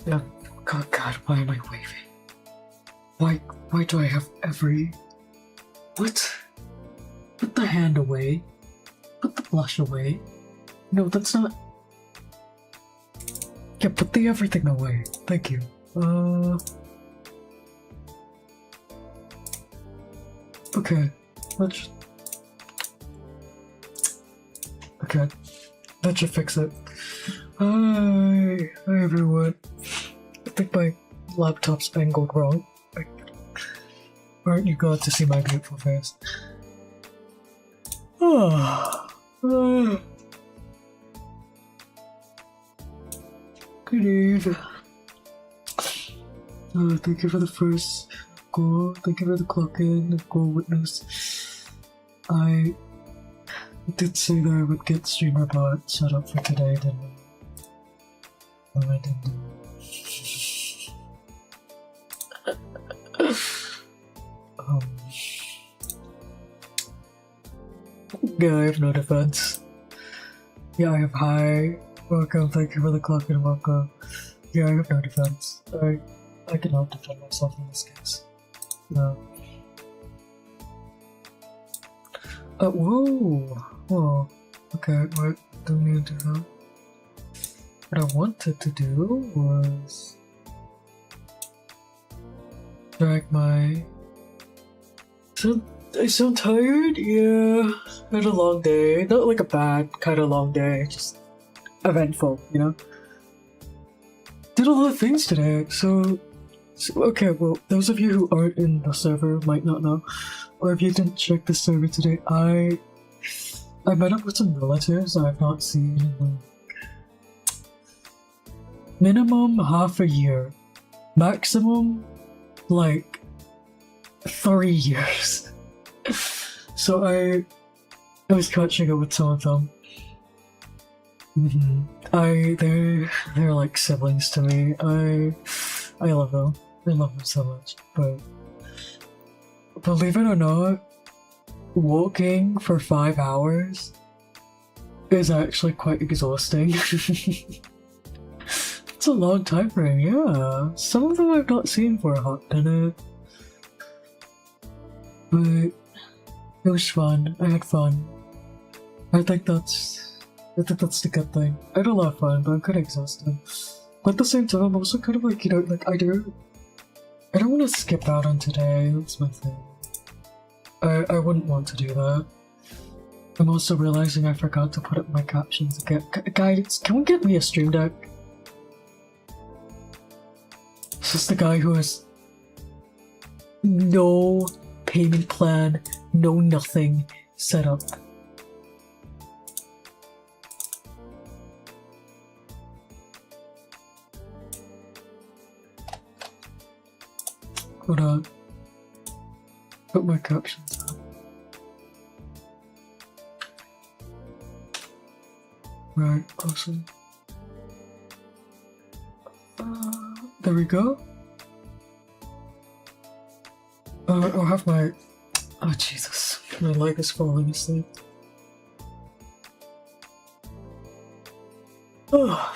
Yeah. God, why am I waving? Why do I have every... What? Put the hand away. Put the blush away. No, that's not... Yeah, put the everything away. Thank you. Okay. Let's... Okay. That should fix it. Hi everyone. I think my laptop's angled wrong. Aren't you glad to see my beautiful face? Good evening. Thank you for the first goal. Thank you for the clock in, the goal witness. I did say that I would get streamer bot set up for today, didn't I? No, I didn't. Yeah, I have no defense. Yeah, I have high. Welcome, thank you for the clock and welcome. Yeah, I have no defense. I cannot defend myself in this case. No. Whoa. Okay, what do we need to do? What I wanted to do was drag my... I sound tired? Yeah. I had a long day. Not like a bad kind of long day, just eventful, you know? Did a lot of things today, so okay, well, those of you who aren't in the server might not know, or if you didn't check the server today, I met up with some relatives I've not seen in like minimum half a year, maximum like 3 years. So I was catching up with some of them. They're like siblings to me. I love them. I love them so much. But believe it or not, walking for 5 hours is actually quite exhausting. It's a long time frame, yeah. Some of them I've not seen for a hot minute. But it was fun. I had fun. I think that's the good thing. I had a lot of fun, but I'm kind of exhausted. But at the same time, I'm also kind of like, you know, like I don't want to skip out on today. That's my thing. I wouldn't want to do that. I'm also realizing I forgot to put up my captions again. Guys, can we get me a stream deck? This is the guy who has no payment plan, no nothing set up. Hold on. Put my captions on. Right, awesome. There we go. I'll have my... Oh Jesus, my leg is falling asleep. Oh,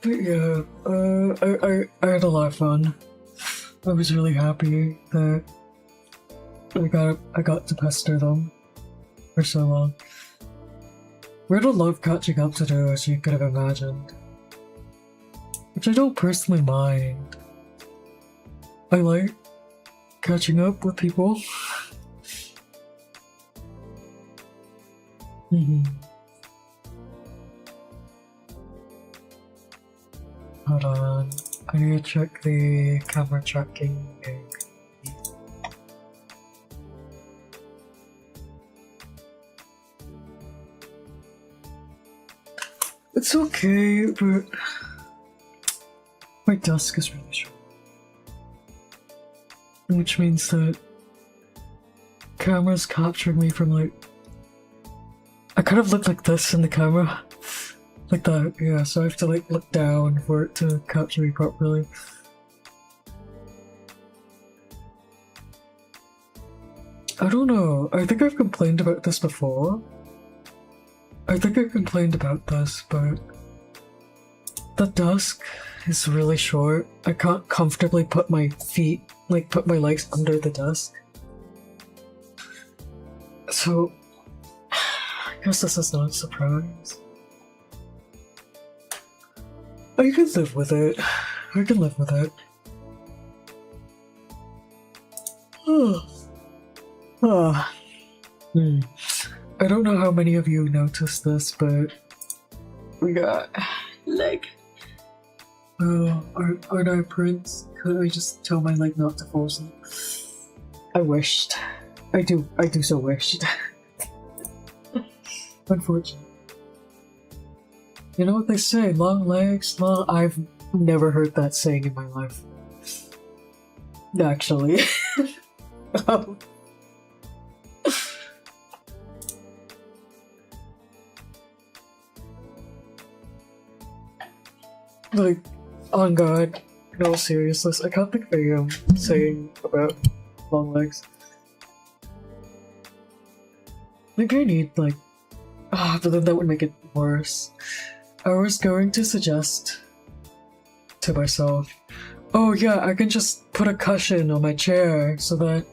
but yeah, I had a lot of fun. I was really happy that I got to pester them for so long. We had a lot of catching up to do, as you could have imagined. Which I don't personally mind. I like catching up with people. Hold on. I need to check the camera tracking. It's okay, but my dusk is really short. Which means that camera's capturing me from like... I kind of look like this in the camera. Like that, yeah, so I have to like look down for it to capture me properly. I don't know, I think I've complained about this before. I think I complained about this, but the desk is really short. I can't comfortably put my feet, like put my legs under the desk. So, I guess this is not a surprise. I can live with it. I can live with it. I don't know how many of you noticed this, but we got leg. Aren't I a prince? Could I just tell my leg not to fall asleep? I wished. I do so wished. Unfortunately. You know what they say, long legs, long... I've never heard that saying in my life. Actually. Like, on God, in all seriousness, I can't think of a saying about long legs. I think I need, like... but then that would make it worse. I was going to suggest to myself, oh yeah, I can just put a cushion on my chair so that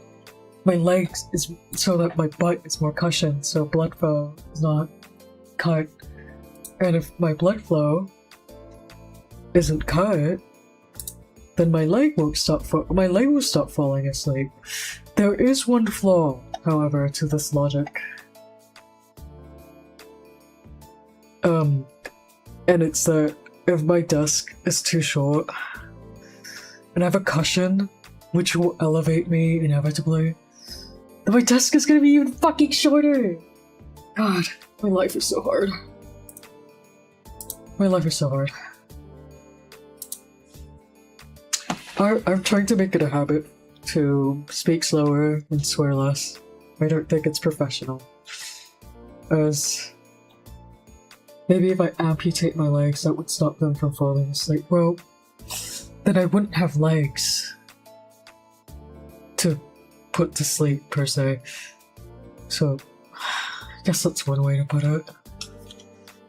my legs is, so that my butt is more cushioned, so blood flow is not cut. And if my blood flow isn't cut, then my leg won't stop. My leg will stop falling asleep. There is one flaw, however, to this logic. And it's that if my desk is too short and I have a cushion which will elevate me inevitably, then my desk is gonna be even fucking shorter! God, my life is so hard. My life is so hard. I'm trying to make it a habit to speak slower and swear less. I don't think it's professional. As maybe if I amputate my legs, that would stop them from falling asleep. Well, then I wouldn't have legs to put to sleep, per se. So, I guess that's one way to put it.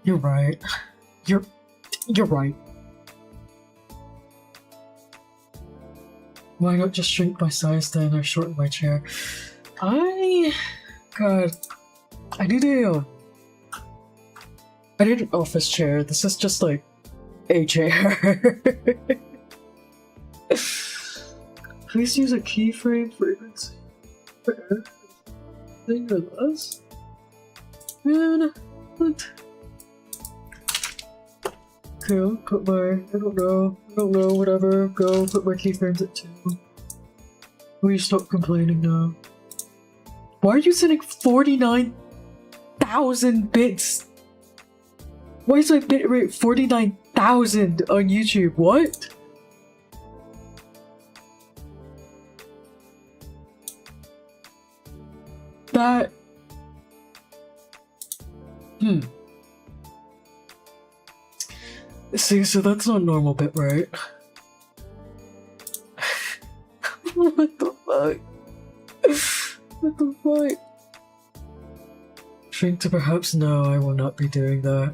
You're right. You're right. Why not just shrink my size then, or shorten my chair? God, I need an office chair. This is just like a chair. Please use a keyframe frequency for everything or less. Man, what? Okay, I'll put my, I don't know, whatever, go, put my keyframes at 2. Will you stop complaining now? Why are you sending 49,000 bits? Why is my bitrate 49,000 on YouTube? What? That... See, so that's not normal bitrate. What the fuck? What the fuck? Shrink to perhaps? No, I will not be doing that.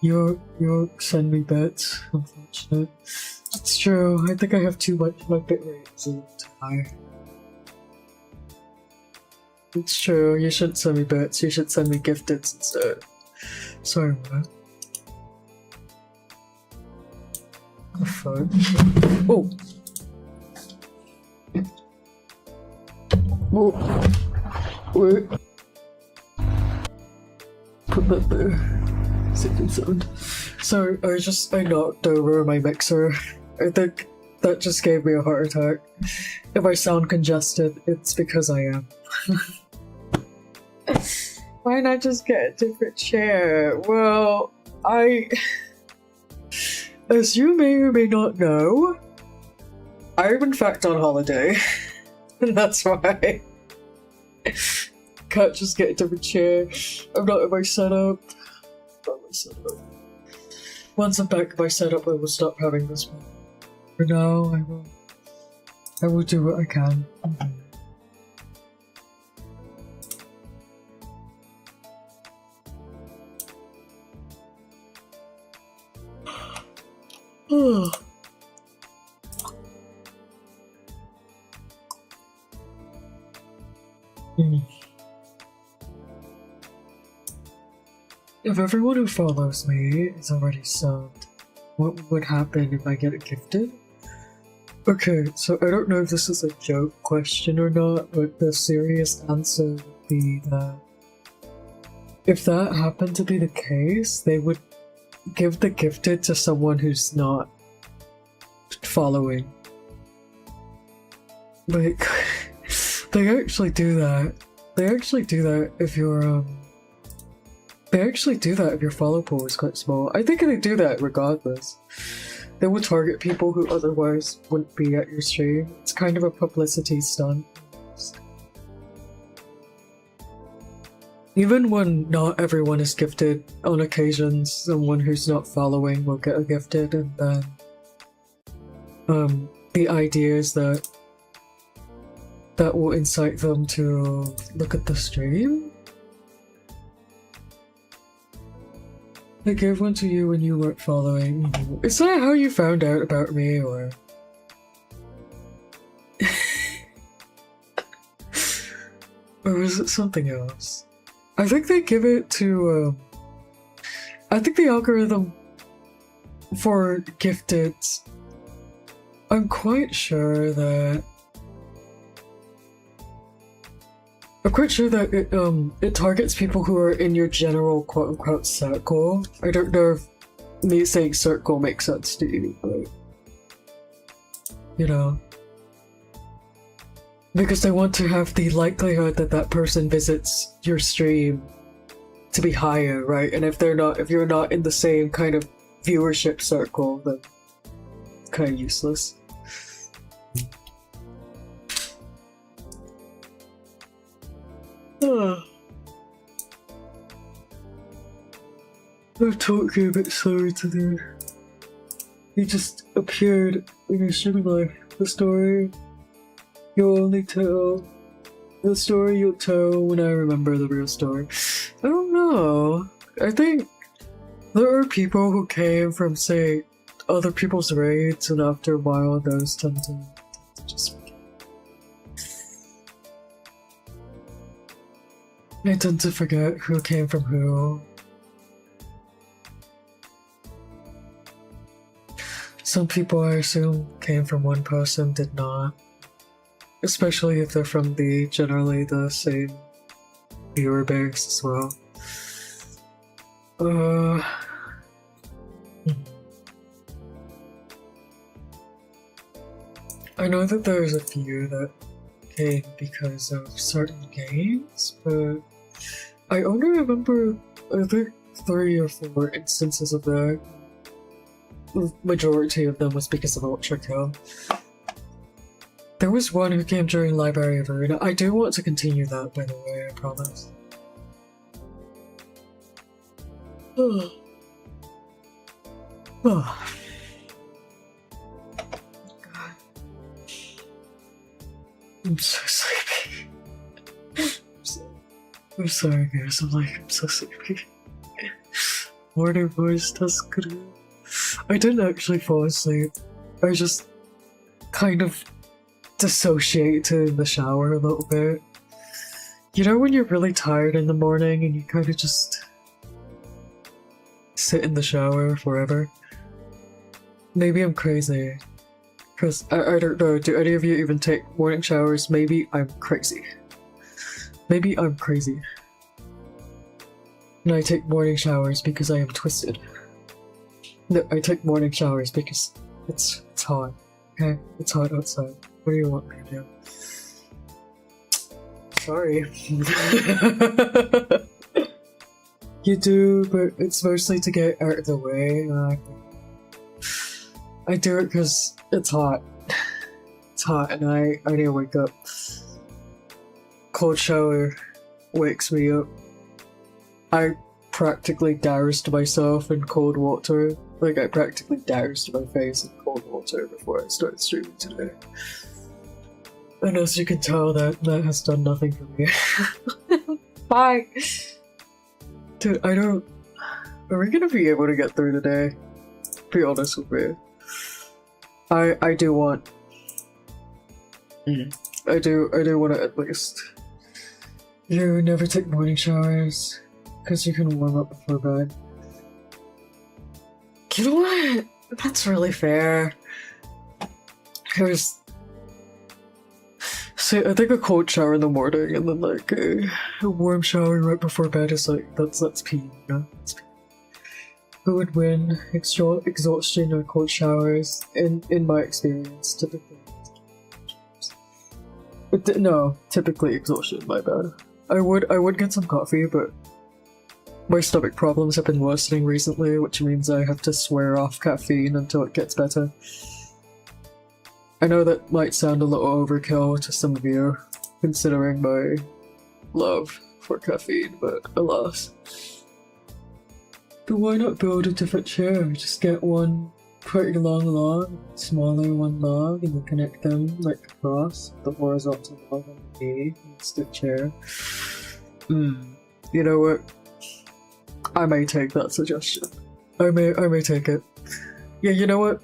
You'll send me bits, unfortunate. It's true, I think I have too much, my bitrate is a little too high. It's true, you shouldn't send me bits, you should send me gifteds instead. Sorry, man. Oh, fuck. Oh! Oh! Wait. Put that there. Second sound. Sorry, I knocked over my mixer. I think that just gave me a heart attack. If I sound congested, it's because I am. Why not just get a different chair? Well, as you may or may not know, I'm in fact on holiday. And that's why I can't just get a different chair. I'm not in my setup. Once I'm back in my setup, I will stop having this one. For now, I will do what I can. If everyone who follows me is already subbed, what would happen if I get it gifted? Okay, so I don't know if this is a joke question or not, but the serious answer would be that if that happened to be the case, they would give the gifted to someone who's not following. Like, they actually do that. They actually do that if you're, they actually do that if your follow pool is quite small. I think they do that regardless. They will target people who otherwise wouldn't be at your stream. It's kind of a publicity stunt. Even when not everyone is gifted, on occasions someone who's not following will get a gifted, and then the idea is that will incite them to look at the stream. I gave one to you when you weren't following. Is that how you found out about me, or? Or was it something else? I think they give it to, I think the algorithm for gifted, I'm quite sure that it targets people who are in your general quote-unquote circle. I don't know if me saying circle makes sense to you, but you know. Because they want to have the likelihood that that person visits your stream to be higher, right? And if you're not in the same kind of viewership circle, then it's kind of useless. I'm talking a bit slower today. He just appeared in your streaming life. The story you'll only tell. The story you'll tell when I remember the real story. I don't know. I think there are people who came from, say, other people's raids, and after a while those tend to just... I tend to forget who came from who. Some people, I assume, came from one person, did not. Especially if they're from generally the same viewer base as well. I know that there's a few that came because of certain games, but I only remember, I think, 3 or 4 instances of that. The majority of them was because of Ultra Kill. There was one who came during Library of Arena. I do want to continue that, by the way, I promise. Oh. God. I'm so sleepy. I'm sorry guys, I'm so sleepy. Morning voice, that's good. I didn't actually fall asleep. I just kind of dissociated in the shower a little bit. You know when you're really tired in the morning and you kind of just sit in the shower forever? Maybe I'm crazy. Because I don't know, do any of you even take morning showers? Maybe I'm crazy. Maybe I'm crazy. And I take morning showers because I am twisted. No, I take morning showers because it's hot. Okay? It's hot outside. What do you want me to do? Sorry. You do, but it's mostly to get out of the way. I do it because it's hot. It's hot and I need to wake up. Cold shower wakes me up. I practically doused myself in cold water. Like, I practically doused my face in cold water before I started streaming today. And as you can tell, that has done nothing for me. Bye! Dude, I don't... Are we gonna be able to get through today? Be honest with me. I do want. I do want to at least. You never take morning showers because you can warm up before bed. You know what? That's really fair. See, I think a cold shower in the morning and then like a warm shower right before bed is like that's peak, you know? That's peak. Who would win? Exhaustion or cold showers? In my experience, typically. No, typically exhaustion. My bad. I would get some coffee, but my stomach problems have been worsening recently, which means I have to swear off caffeine until it gets better. I know that might sound a little overkill to some of you, considering my love for caffeine, but alas. But why not build a different chair? Just get one pretty long log, smaller one log, and then connect them like across the horizontal log on the knee, and it's the chair. You know what? I may take that suggestion. I may take it. Yeah, you know what?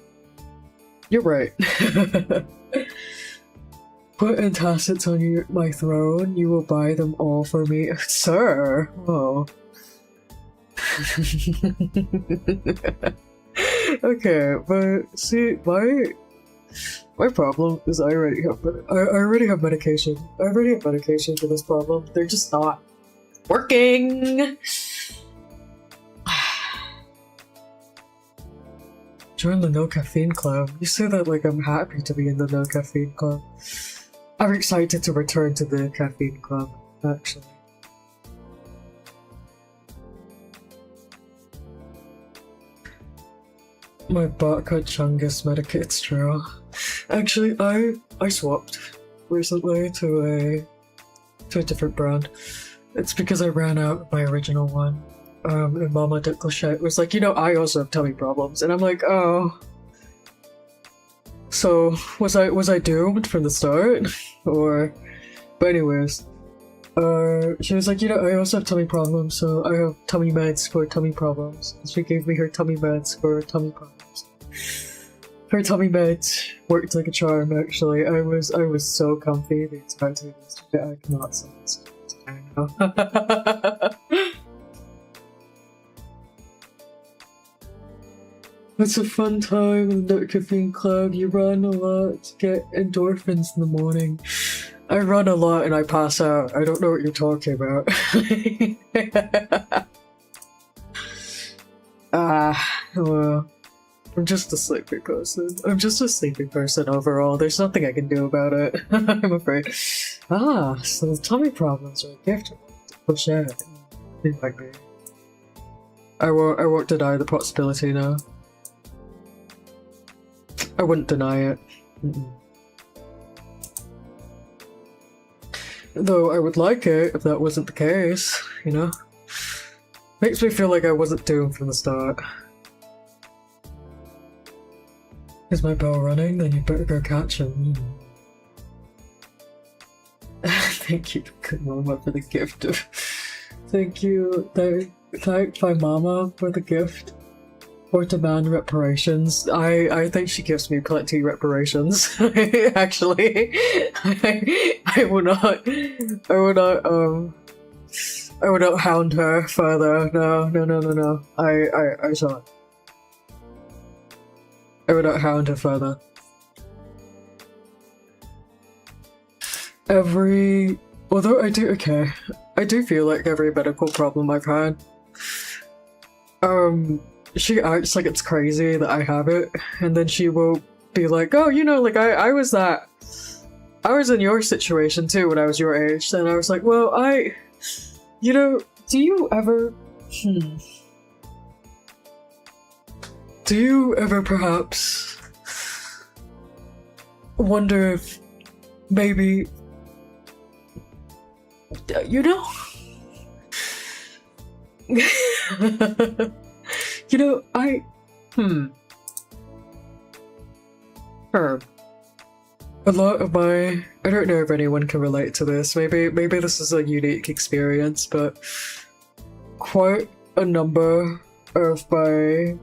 You're right. Put antacids on my throne, you will buy them all for me. Sir! Oh. Okay, but see, my problem is I already have medication. I already have medication for this problem. They're just not working! Join the no caffeine club. You say that like I'm happy to be in the no caffeine club. I'm excited to return to the caffeine club, actually. My vodka chungus medicated straw. Actually, I swapped recently to a different brand. It's because I ran out of my original one. And Mama de Clochette was like, you know, I also have tummy problems, and I'm like, oh. So was I doomed from the start, or? But anyways, she was like, you know, I also have tummy problems, so I have tummy meds for tummy problems. And she gave me her tummy meds for tummy problems. Her tummy meds worked like a charm. Actually, I was so comfy the entire time yesterday. I cannot say this. I know. It's a fun time in the caffeine club. You run a lot to get endorphins in the morning. I run a lot and I pass out. I don't know what you're talking about. Well, I'm just a sleepy person. I'm just a sleepy person overall. There's nothing I can do about it. I'm afraid. So the tummy problems are a gift. Push it. It might be. I won't deny the possibility now. I wouldn't deny it. Though I would like it if that wasn't the case, you know? Makes me feel like I wasn't doomed from the start. Is my bell running? Then you better go catch him. Thank you, good mama, for the gift of... Thank you, thank my mama for the gift. Or demand reparations. I think she gives me plenty reparations. Actually, I would not hound her further. No. I shall not. I would not hound her further. Although I do feel like every medical problem I've had, she acts like it's crazy that I have it, and then she will be like, oh, you know, like I was in your situation too when I was your age, and I was like, well, you know, do you ever perhaps wonder if maybe, you know, you know, a lot of my... I don't know if anyone can relate to this, maybe this is a unique experience, but quite a number of my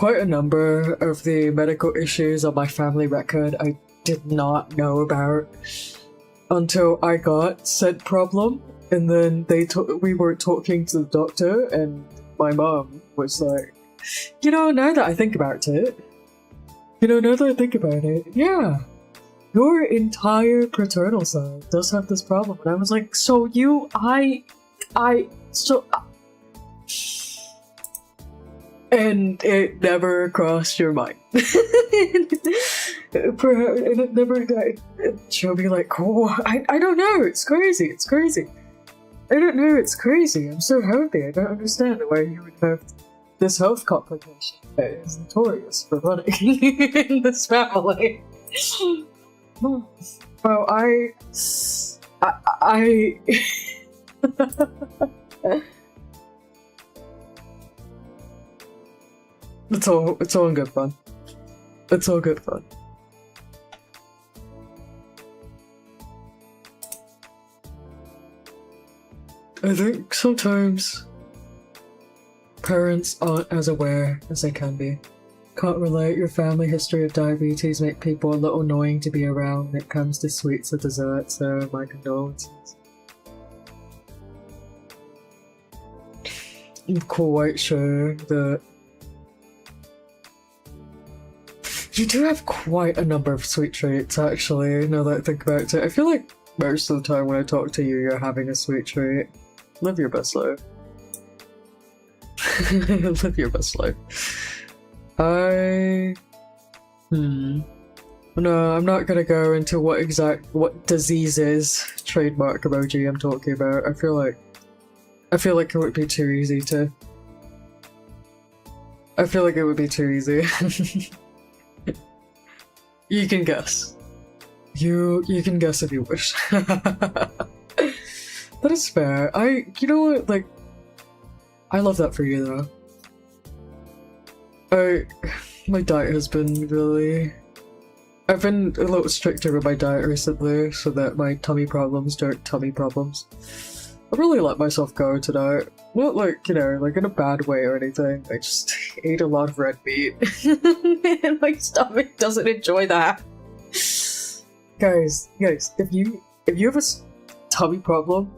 quite a number of the medical issues on my family record I did not know about until I got said problem, and then we were talking to the doctor, and my mom was like, now that I think about it, yeah, your entire paternal side does have this problem. And I was like, and it never crossed your mind. It never she'll be like, oh, I don't know, it's crazy. I don't know, it's crazy. I'm so healthy. I don't understand why you would have this health complication that is notorious for running in this family. Well, I It's all in good fun. It's all good fun. I think sometimes parents aren't as aware as they can be. Can't relate. Your family history of diabetes make people a little annoying to be around when it comes to sweets or desserts, so my condolences. I'm quite sure that you do have quite a number of sweet treats, actually, now that I think about it. I feel like most of the time when I talk to you, you're having a sweet treat. Live your best life. Live your best life. No, I'm not gonna go into what diseases trademark emoji I'm talking about. I feel like it would be too easy to... I feel like it would be too easy. You can guess. You can guess if you wish. That is fair. You know what, like, I love that for you though. My diet has been really... I've been a little stricter with my diet recently so that my tummy problems aren't tummy problems. I really let myself go tonight. Not like, like in a bad way or anything. I just ate a lot of red meat. And my stomach doesn't enjoy that. Guys, if you have a tummy problem,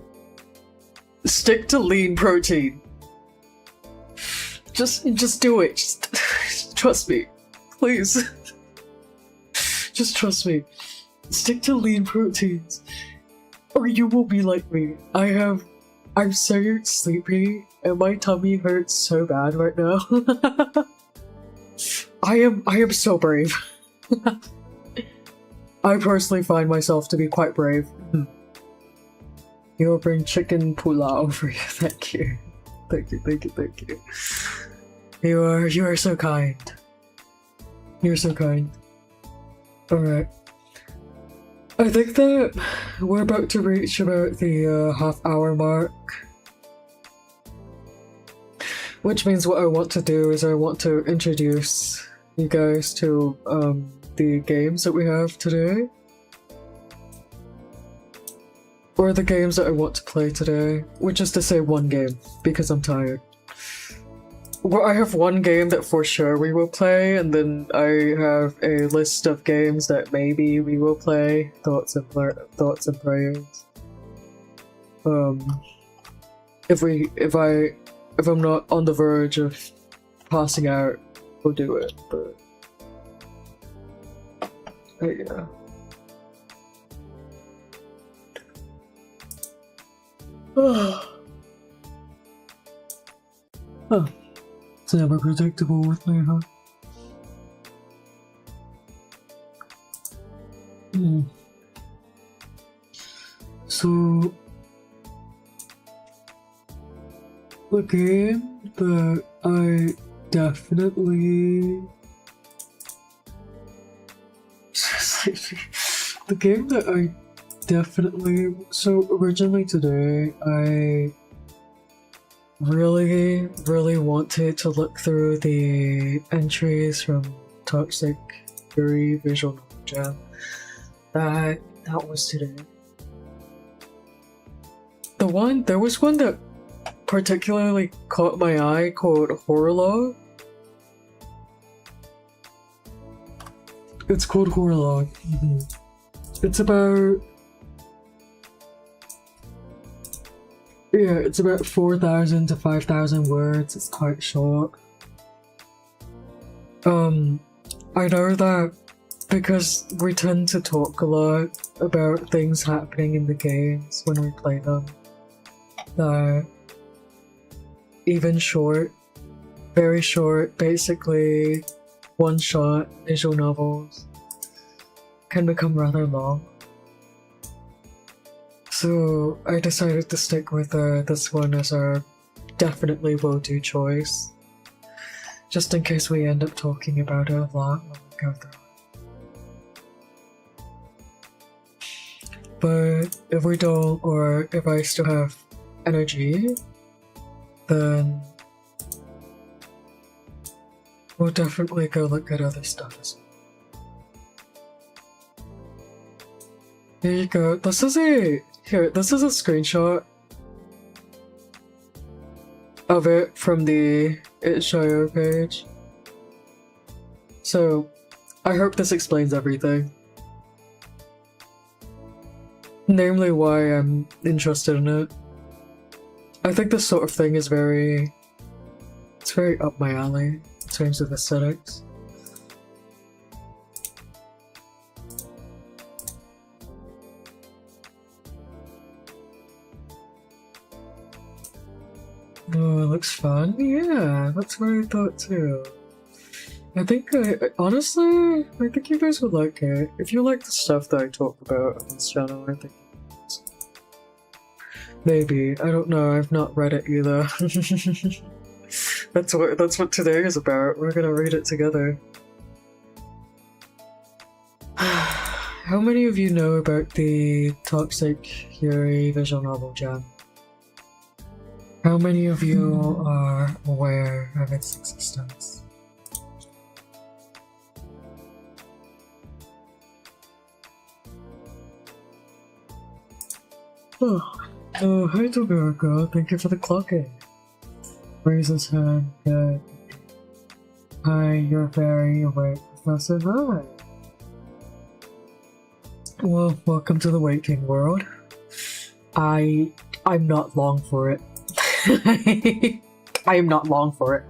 stick to lean protein. Just do it. Just trust me. Please. Just trust me. Stick to lean proteins. Or you will be like me. I'm so sleepy and my tummy hurts so bad right now. I am so brave. I personally find myself to be quite brave. You'll bring chicken pulao for you. Thank you. Thank you. You are so kind. You're so kind. Alright. I think that we're about to reach about the half-hour mark. Which means what I want to do is I want to introduce you guys to the games that we have today. Or the games that I want to play today. Which is to say one game, because I'm tired. Well, I have one game that for sure we will play, and then I have a list of games that maybe we will play. Thoughts and prayers. If I'm not on the verge of passing out, we'll do it. But yeah. Oh. It's never predictable with me, huh? So, the game that I definitely... the game that I definitely... So, originally today, I really wanted to look through the entries from Toxic Fury Visual Novel Jam. That was today. There was one that particularly caught my eye called Horrorloge. It's called Horrorloge. It's about... Yeah, it's about 4,000 to 5,000 words. It's quite short. I know that because we tend to talk a lot about things happening in the games when we play them, that even short, very short, basically one-shot visual novels can become rather long. So I decided to stick with this one as our definitely will-do choice, just in case we end up talking about it a lot when we go through it. But if we don't, or if I still have energy, then we'll definitely go look at other stuff as well. Here you go. This is a screenshot of it from the itch.io page. So I hope this explains everything. Namely why I'm interested in it. I think this sort of thing is very up my alley in terms of aesthetics. Oh, it looks fun. Yeah, that's what I thought too. I think honestly, I think you guys would like it. If you like the stuff that I talk about on this channel, I think maybe. I don't know, I've not read it either. That's what today is about. We're gonna read it together. How many of you know about the Toxic visual novel jam? How many of you are aware of its existence? Oh, hi Togargo, thank you for the clocking. Raises hand, good. Hi, you're very awake, Professor. Hi. Well, welcome to the waking world. I'm not long for it. I am not long for it,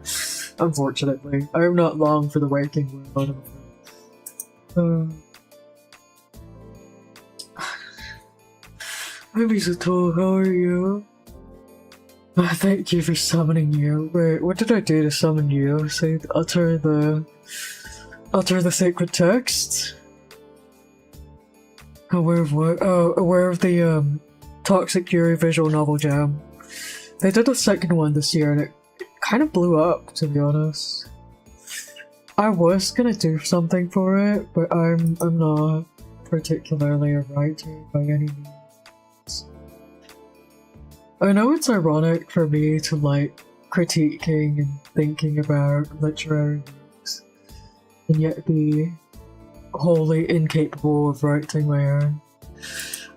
unfortunately. I am not long for the waking world. Hi Mizuto, how are you? Thank you for summoning you. Wait, what did I do to summon you? Say, utter the sacred text? Aware of what? Oh, aware of the Toxic Fury visual novel jam. They did a second one this year and it kind of blew up, to be honest. I was gonna do something for it, but I'm not particularly a writer by any means. I know it's ironic for me to like critiquing and thinking about literary works and yet be wholly incapable of writing my own.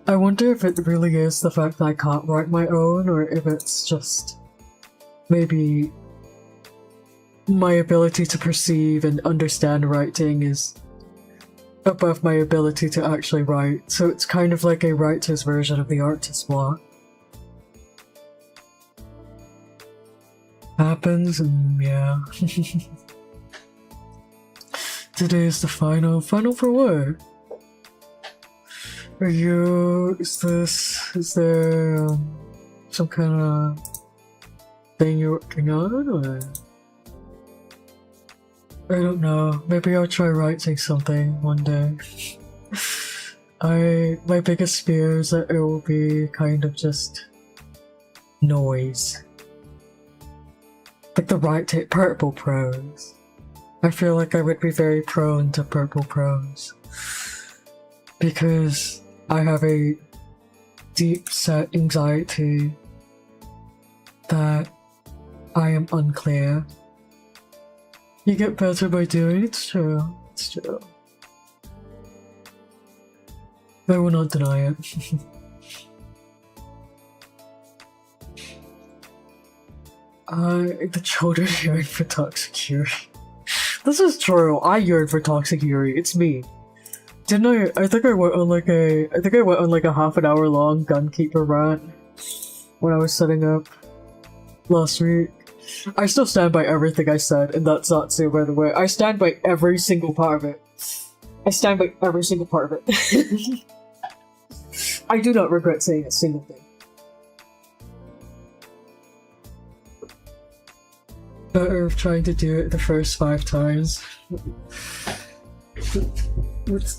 I wonder if it really is the fact that I can't write my own, or if it's just maybe my ability to perceive and understand writing is above my ability to actually write, so it's kind of like a writer's version of the artist's block. Happens, and yeah. Today is the final. Final for what? Are you... is there some kind of thing you're working on, or... I don't know, maybe I'll try writing something one day. My biggest fear is that it will be kind of just noise. Like the purple prose. I feel like I would be very prone to purple prose. Because I have a deep-set anxiety that I am unclear. You get better by doing it, it's true. It's true. I will not deny it. The children yearn for toxic fury. This is true, I yearn for toxic fury, it's me. Didn't I? I think I went on like a half an hour long gunkeeper rant when I was setting up last week. I still stand by everything I said, and that's not true, by the way. I stand by every single part of it. I stand by every single part of it. I do not regret saying a single thing. Better of trying to do it the first 5 times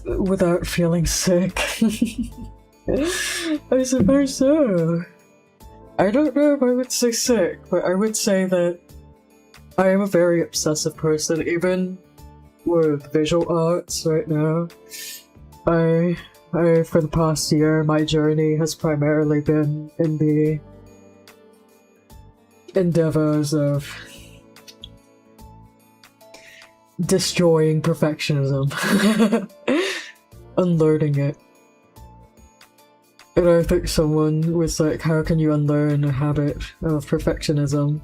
without feeling sick. I suppose so. I don't know if I would say sick, but I would say that I am a very obsessive person, even with visual arts right now. I for the past year, my journey has primarily been in the endeavors of destroying perfectionism. Unlearning it. And I think someone was like, how can you unlearn a habit of perfectionism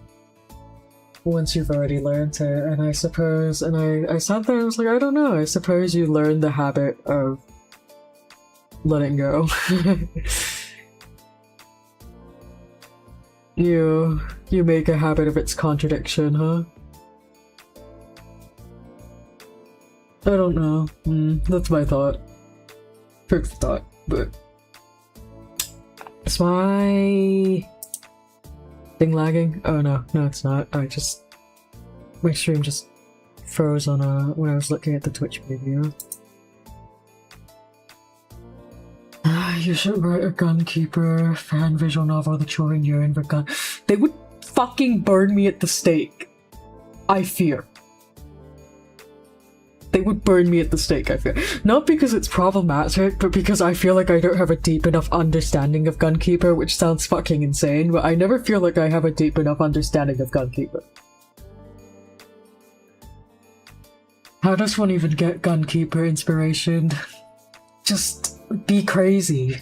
once you've already learned it? And I suppose, and I sat there and I was like, I don't know, I suppose you learn the habit of letting go. You make a habit of its contradiction, huh? I don't know. That's my thought. Quick thought, but is my thing lagging? Oh no, it's not. My stream just froze on when I was looking at the Twitch preview. You should write a gunkeeper fan visual novel, The Chewing Urine for Gun. They would fucking burn me at the stake. I fear. They would burn me at the stake, I fear. Not because it's problematic, but because I feel like I don't have a deep enough understanding of Gunkeeper, which sounds fucking insane, but I never feel like I have a deep enough understanding of Gunkeeper. How does one even get Gunkeeper inspiration? Just be crazy.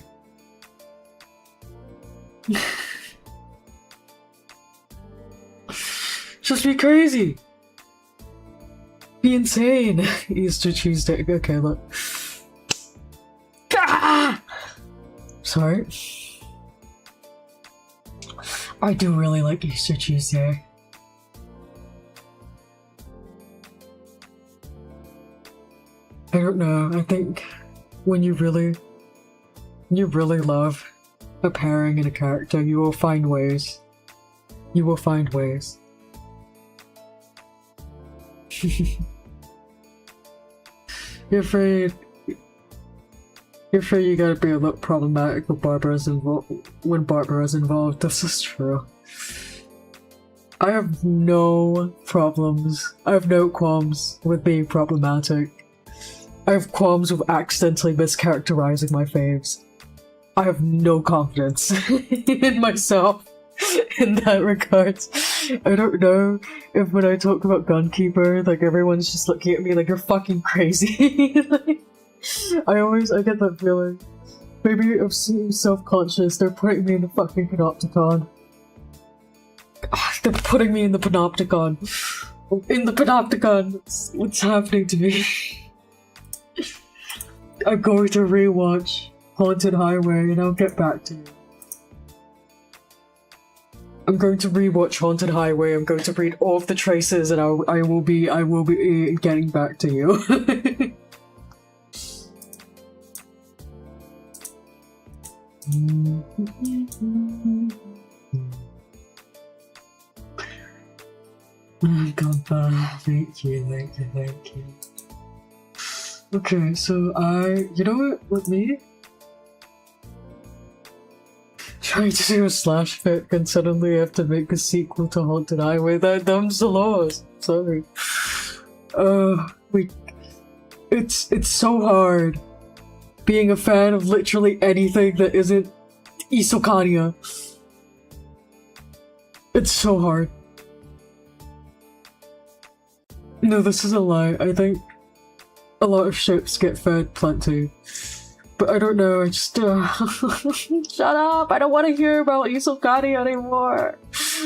Just be crazy! Be insane! Easter Tuesday. Okay, look. Ah! Sorry. I do really like Easter Tuesday. I don't know, I think when you really love a pairing and a character, you will find ways. You will find ways. You're afraid you gotta be a bit problematic with when Barbara's involved. This is true. I have no problems. I have no qualms with being problematic. I have qualms with accidentally mischaracterizing my faves. I have no confidence in myself in that regard. I don't know if when I talk about Gunkeeper, like everyone's just looking at me like you're fucking crazy. Like, I get that feeling. Maybe I'm self-conscious, they're putting me in the fucking panopticon. They're putting me in the panopticon. In the panopticon! What's happening to me? I'm going to rewatch Haunted Highway and I'll get back to you. I'm going to rewatch Haunted Highway, I'm going to read all of the traces and I will be getting back to you. Oh god, thank you. Okay, so you know what, with me? Trying to do a slash fic and suddenly have to make a sequel to Haunted Highway, them's the laws. Sorry. It's so hard being a fan of literally anything that isn't Isokania. It's so hard. No, this is a lie. I think a lot of ships get fed plenty. But I don't know, I just shut up! I don't want to hear about Isokani anymore!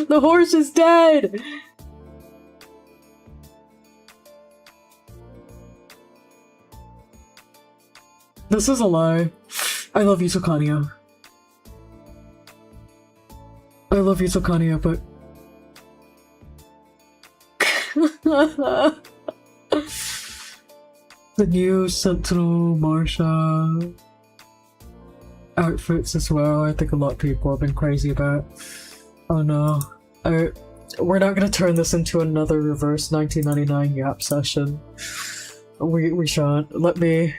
The horse is dead! This is a lie. I love you, Tokania. I love you, Tokania, but... The new Sentinel Marsha outfits as well, I think a lot of people have been crazy about. Oh no. We're not gonna turn this into another reverse 1999 Yap session. We shan't. Let me...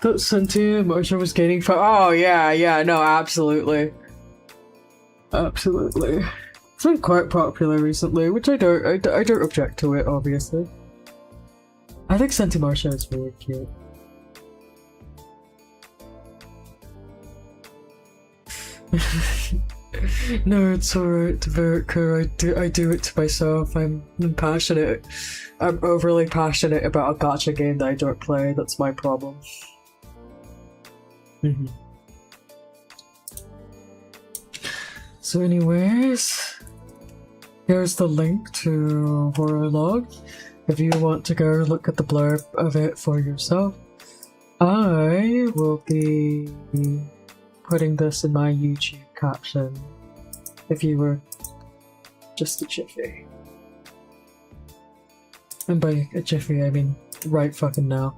That Sentinel Marsha was gaining oh yeah, no, absolutely. Absolutely. It's been quite popular recently, which I don't object to it, obviously. I think Senti Marsha is really cute. No, it's alright, Verica. I do it to myself. I'm passionate. I'm overly passionate about a gacha game that I don't play. That's my problem. So anyways, here's the link to horrorloge if you want to go look at the blurb of it for yourself. I will be putting this in my YouTube caption if you were just a jiffy. And by a jiffy I mean right fucking now.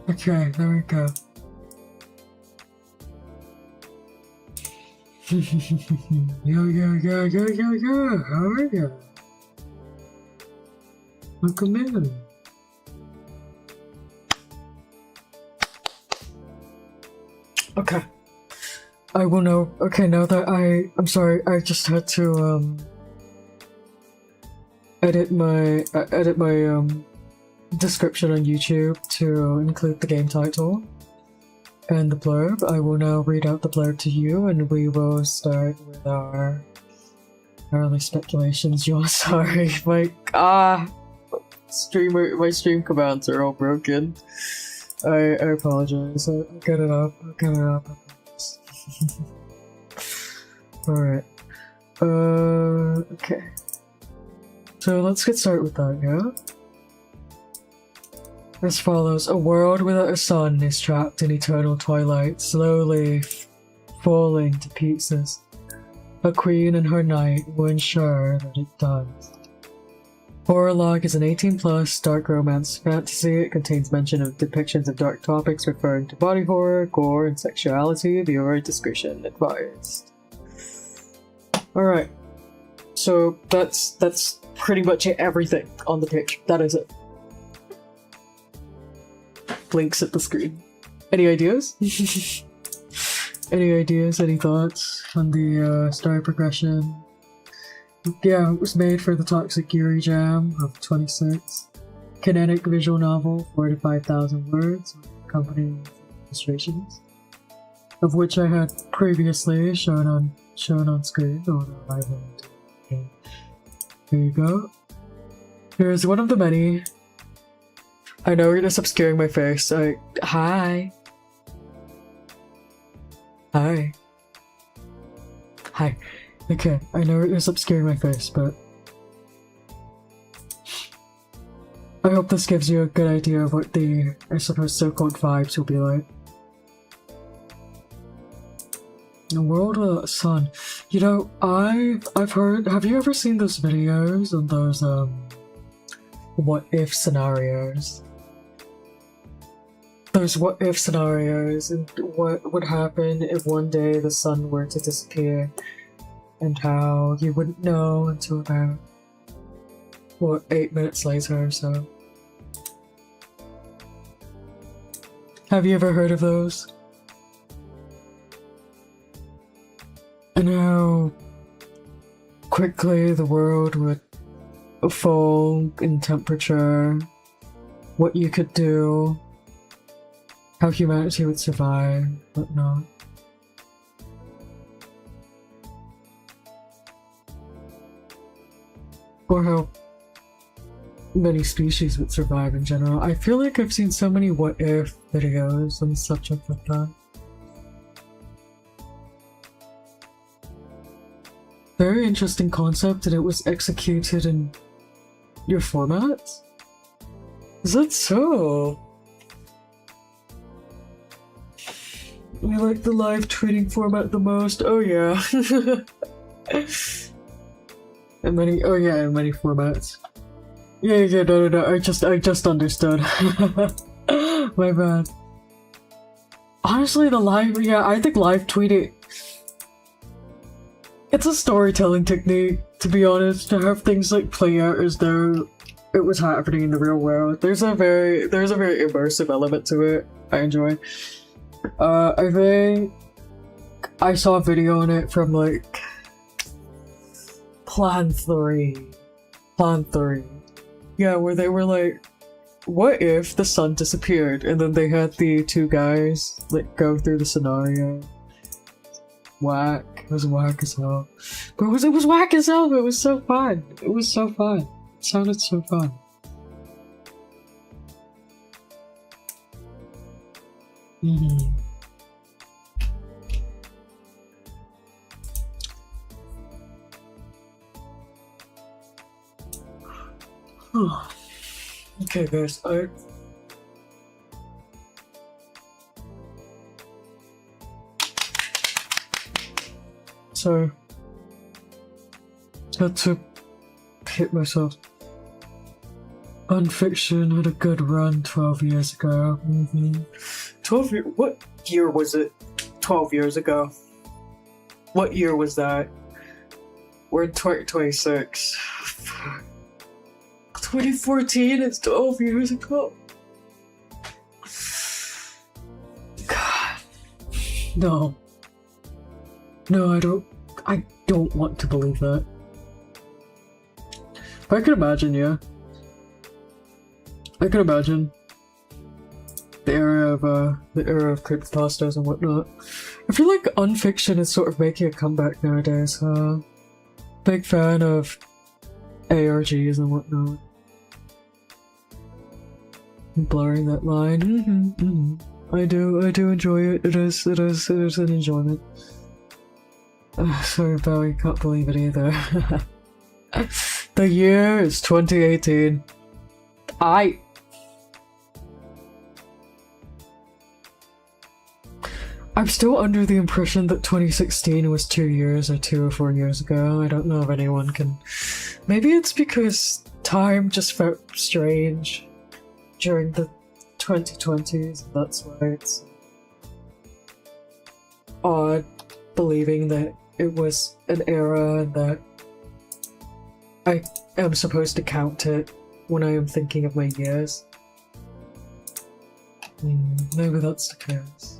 Okay, there we go. Yo, how are ya? Welcome in. Okay. I will know. Okay, now that I'm sorry, I just had to, edit my description on YouTube to include the game title and the blurb. I will now read out the blurb to you, and we will start with our early speculations. You're sorry, my stream commands are all broken. I apologize. I'll get it up. I promise. Alright. Okay. So let's get started with that, yeah? As follows: a world without a sun is trapped in eternal twilight, slowly falling to pieces. A queen and her knight will ensure that it does. Horrorloge is an 18+ dark romance fantasy. It contains mention of depictions of dark topics referring to body horror, gore, and sexuality. Viewer discretion advised. Alright. So that's pretty much everything on the page. That is it. Blinks at the screen. Any ideas? Any ideas? Any thoughts on the story progression? Yeah, it was made for the Toxic Yuri Jam of 26. Kinetic visual novel, 4 to 5,000 words, accompanying illustrations, of which I had previously shown on screen, although I won't. Okay. Here you go. Here's one of the many. I know you're just obscuring my face. Hi. Hi. Hi. Okay, I know you're just obscuring my face, but I hope this gives you a good idea of what the, I suppose, so-called vibes will be like. A world without a sun. You know, I've heard. Have you ever seen those videos on those what if scenarios? Those what if scenarios, and what would happen if one day the sun were to disappear, and how you wouldn't know until about, what, 8 minutes later or so. Have you ever heard of those? And how quickly the world would fall in temperature what you could do, how humanity would survive, whatnot. Or how many species would survive in general. I feel like I've seen so many what if videos on the subject like that. Very interesting concept, and it was executed in your formats? Is that so? We like the live tweeting format the most. Oh yeah. In many formats. Yeah, no, I just understood. My bad. Honestly, I think live tweeting, it's a storytelling technique, to be honest, to have things like play out as though it was happening in the real world. There's a very immersive element to it. I enjoy. I think I saw a video on it from like Plan 3. Yeah, where they were like, what if the sun disappeared? And then they had the two guys like go through the scenario. Whack. It was whack as hell. But it was whack as hell, but it was so fun. It was so fun. It sounded so fun. Okay guys, so had to hit myself. Unfiction had a good run 12 years ago. 12 years? What year was it? 12 years ago. What year was that? We're in 2026. 2014, it's 12 years ago. God. No. No, I don't want to believe that. But I can imagine, yeah. I can imagine the era of creepypastas and whatnot. I feel like unfiction is sort of making a comeback nowadays. Big fan of ARGs and whatnot. Blurring that line. I do enjoy it. It is an enjoyment. Sorry, Bowie, can't believe it either. The year is 2018. I'm still under the impression that 2016 was 2 years or 2 or 4 years ago. I don't know if anyone can. Maybe it's because time just felt strange during the 2020s. That's why it's odd believing that it was an era and that I am supposed to count it when I am thinking of my years. Maybe that's the case.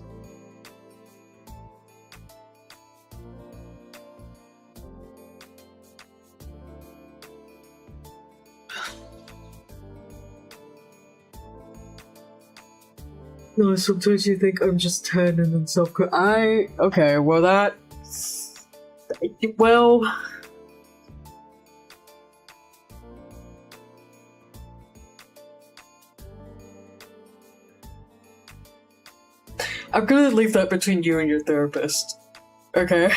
No, sometimes you think I'm just 10 and then okay, well that... Well... I'm gonna leave that between you and your therapist. Okay?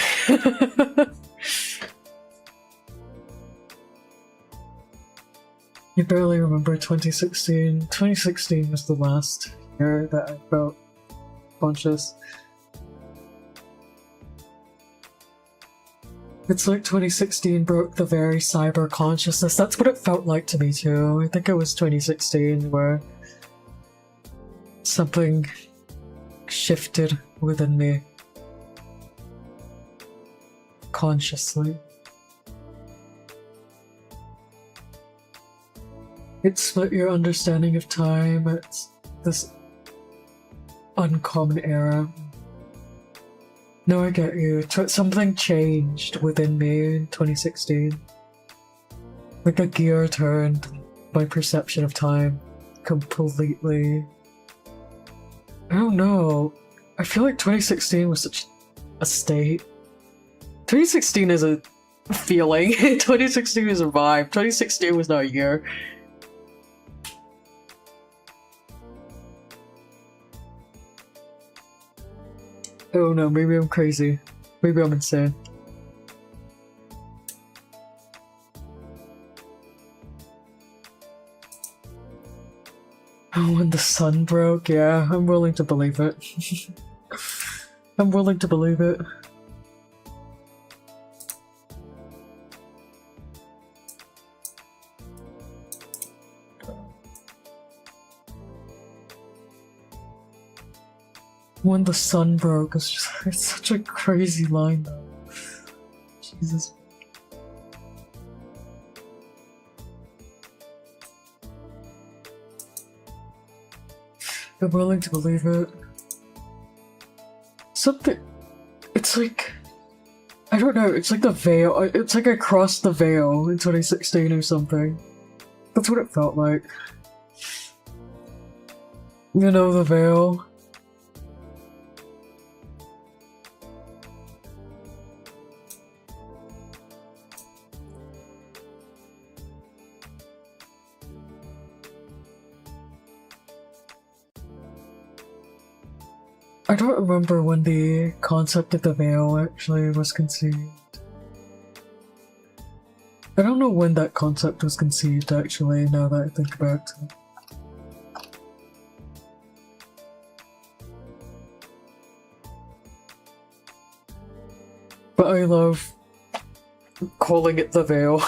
You barely remember 2016. 2016 was the last year that I felt conscious. It's like 2016 broke the very cyber consciousness. That's what it felt like to me too. I think it was 2016 where something shifted within me consciously. It split your understanding of time. It's this uncommon era. No, I get you. Something changed within me in 2016. Like a gear turned, my perception of time completely. I don't know. I feel like 2016 was such a state. 2016 is a feeling. 2016 is a vibe. 2016 was not a year. Oh no, maybe I'm crazy. Maybe I'm insane. Oh, when the sun broke? Yeah, I'm willing to believe it. I'm willing to believe it. When the sun broke, it's such a crazy line though. Jesus. I'm willing to believe it. Something... It's like... I don't know, it's like the veil. It's like I crossed the veil in 2016 or something. That's what it felt like. You know, the veil. I don't remember when the concept of the veil actually was conceived. I don't know when that concept was conceived actually, now that I think about it. But I love calling it the veil.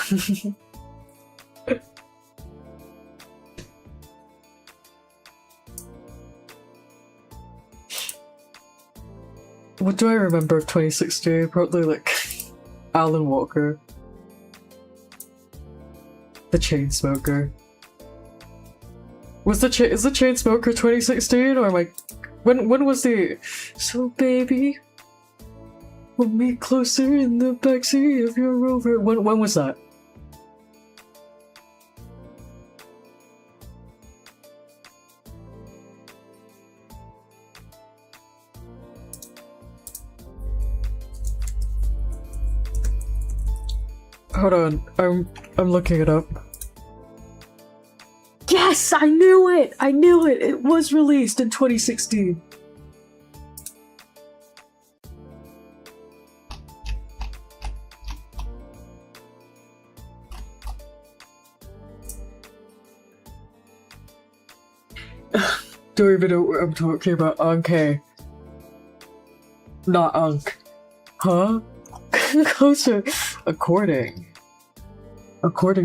What do I remember of 2016? Probably like Alan Walker. The Chainsmoker. Is the Chainsmoker 2016 or am I... When was the... So baby, hold me closer in the backseat of your Rover. When was that? Hold on, I'm looking it up. Yes, I knew it! I knew it! It was released in 2016. Don't even know what I'm talking about. Okay. Not Unk. Huh? Closer. According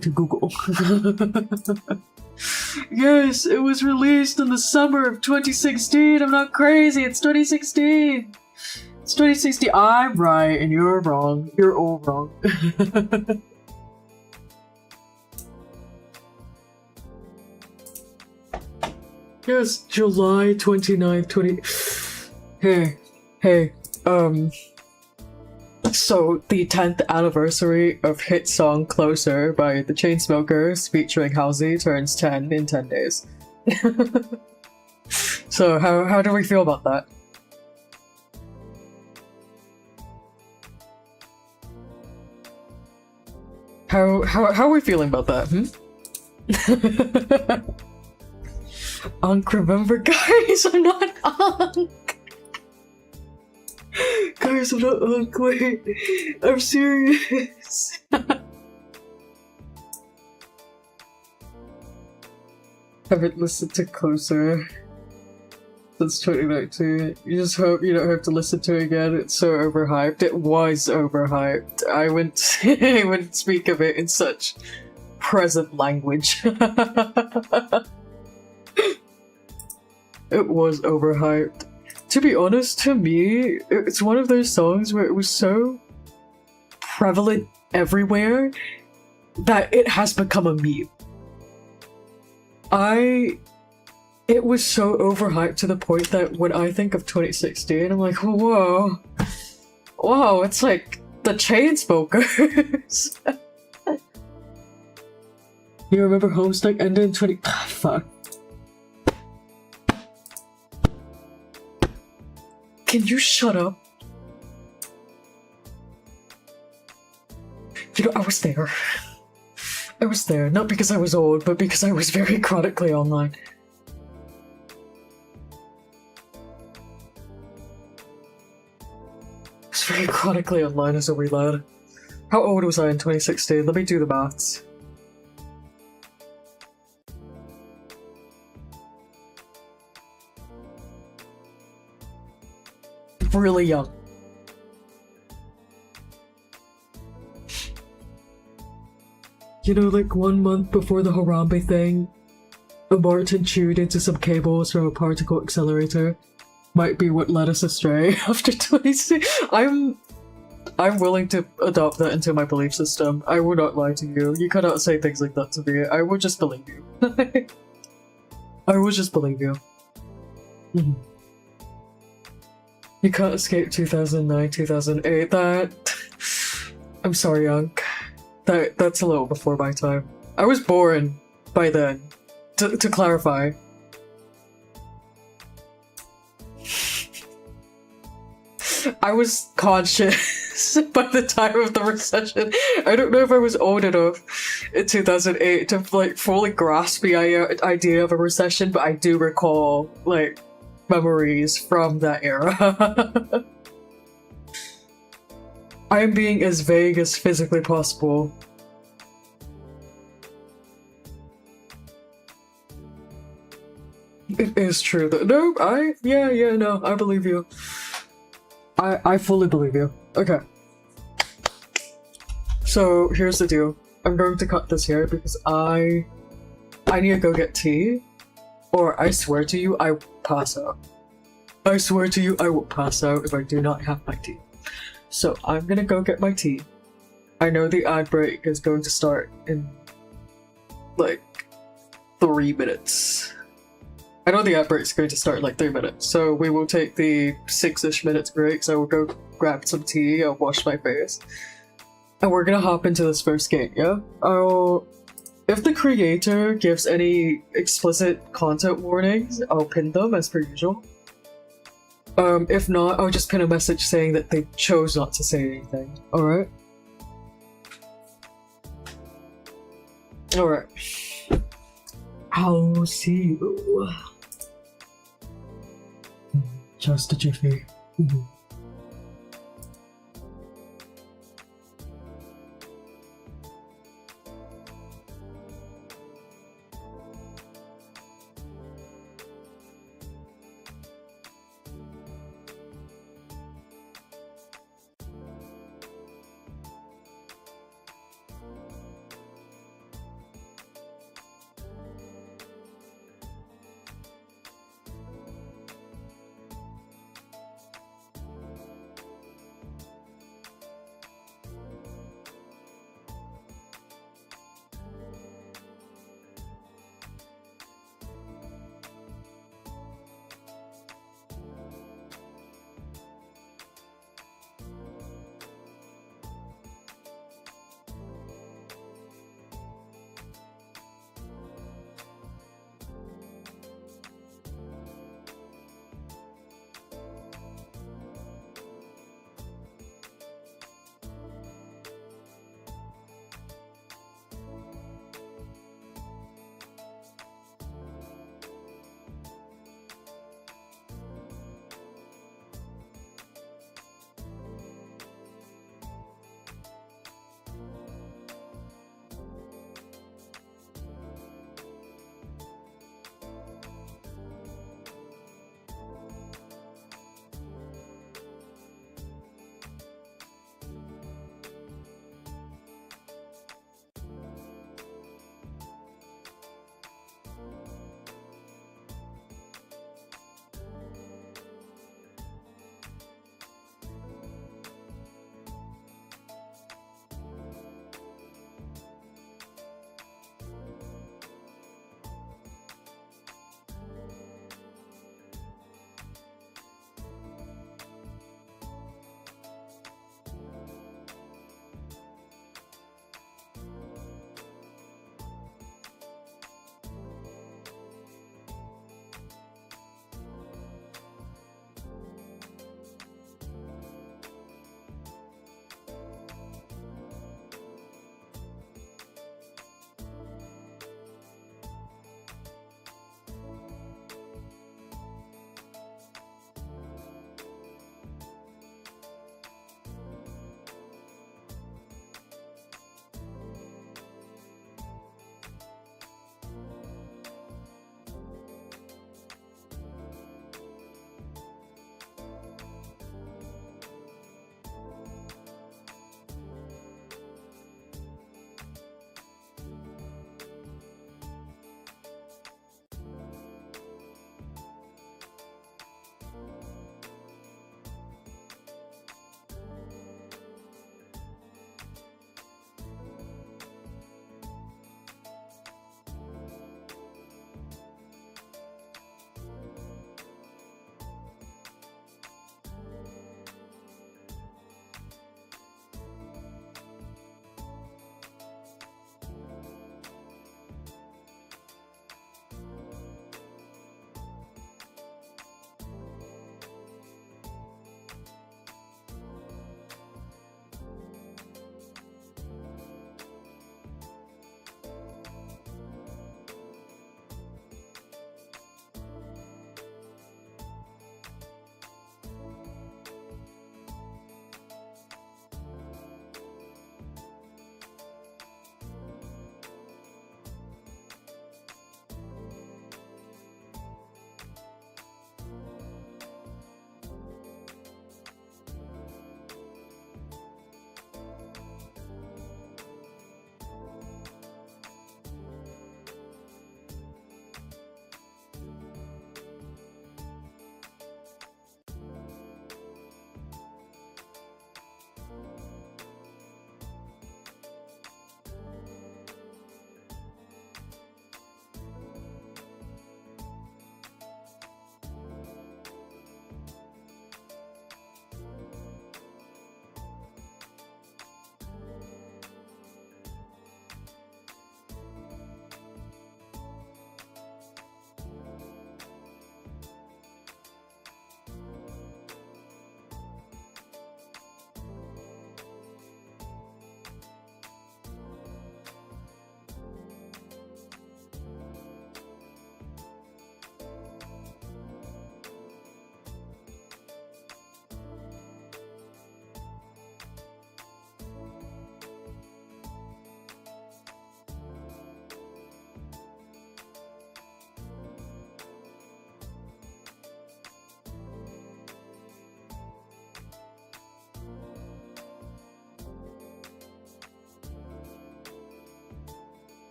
to Google. Yes, it was released in the summer of 2016. I'm not crazy. It's 2016. It's 2016. I'm right and you're wrong. You're all wrong. Yes, July 29th, 20... Hey, so the 10th anniversary of hit song Closer by the Chainsmokers featuring Halsey turns 10 in 10 days. So how do we feel about that? How are we feeling about that, Unk, remember guys, I'm not Unk! Guys, I'm not Unk, wait, I'm serious! Haven't listened to Closer since 2019. You just hope you don't have to listen to it again, it's so overhyped. It was overhyped. I wouldn't speak of it in such present language. It was overhyped. To be honest, to me, it's one of those songs where it was so prevalent everywhere that it has become a meme. It was so overhyped to the point that when I think of 2016, I'm like, whoa, it's like the Chainsmokers. You remember Homestuck ended in fuck. Can you shut up? You know, I was there. I was there, not because I was old, but because I was very chronically online. I was very chronically online as a wee lad. How old was I in 2016? Let me do the maths. Really young. You know, like 1 month before the Harambe thing, a Martin chewed into some cables from a particle accelerator. Might be what led us astray after 26. I'm willing to adopt that into my belief system. I will not lie to you. You cannot say things like that to me. I will just believe you. I will just believe you. You can't escape 2009, 2008. I'm sorry, young. That's a little before my time. I was born by then, to clarify. I was conscious by the time of the recession. I don't know if I was old enough in 2008 to like fully grasp the idea of a recession, but I do recall like memories from that era. I am being as vague as physically possible. It is true that no, no, I believe you. I fully believe you. Okay. So here's the deal. I'm going to cut this here because I need to go get tea, or I swear to you, I will pass out. I swear to you, I will pass out if I do not have my tea. So I'm gonna go get my tea. I know the ad break is going to start in like 3 minutes. I know the ad break is going to start in like 3 minutes, so we will take the 6-ish minutes break. So I will go grab some tea, I'll wash my face, and we're gonna hop into this first game, yeah? If the creator gives any explicit content warnings, I'll pin them as per usual. If not, I'll just pin a message saying that they chose not to say anything. Alright? Alright. I'll see you. Just a jiffy.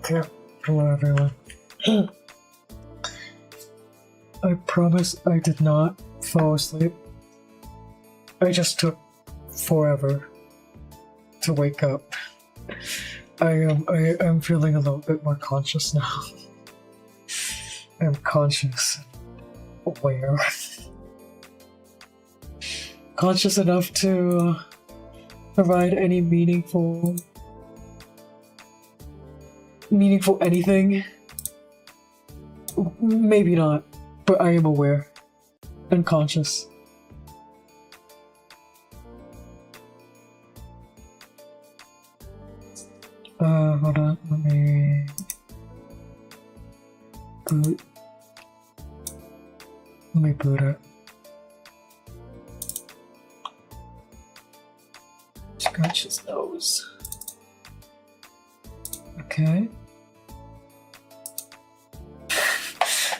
Okay, hello everyone. I promise I did not fall asleep. I just took forever to wake up. I am feeling a little bit more conscious now. I'm conscious, aware, conscious enough to provide any meaningful anything. Maybe not, but I am aware and conscious. Hold on, let me boot. Let me boot it. Scratch his nose. Okay.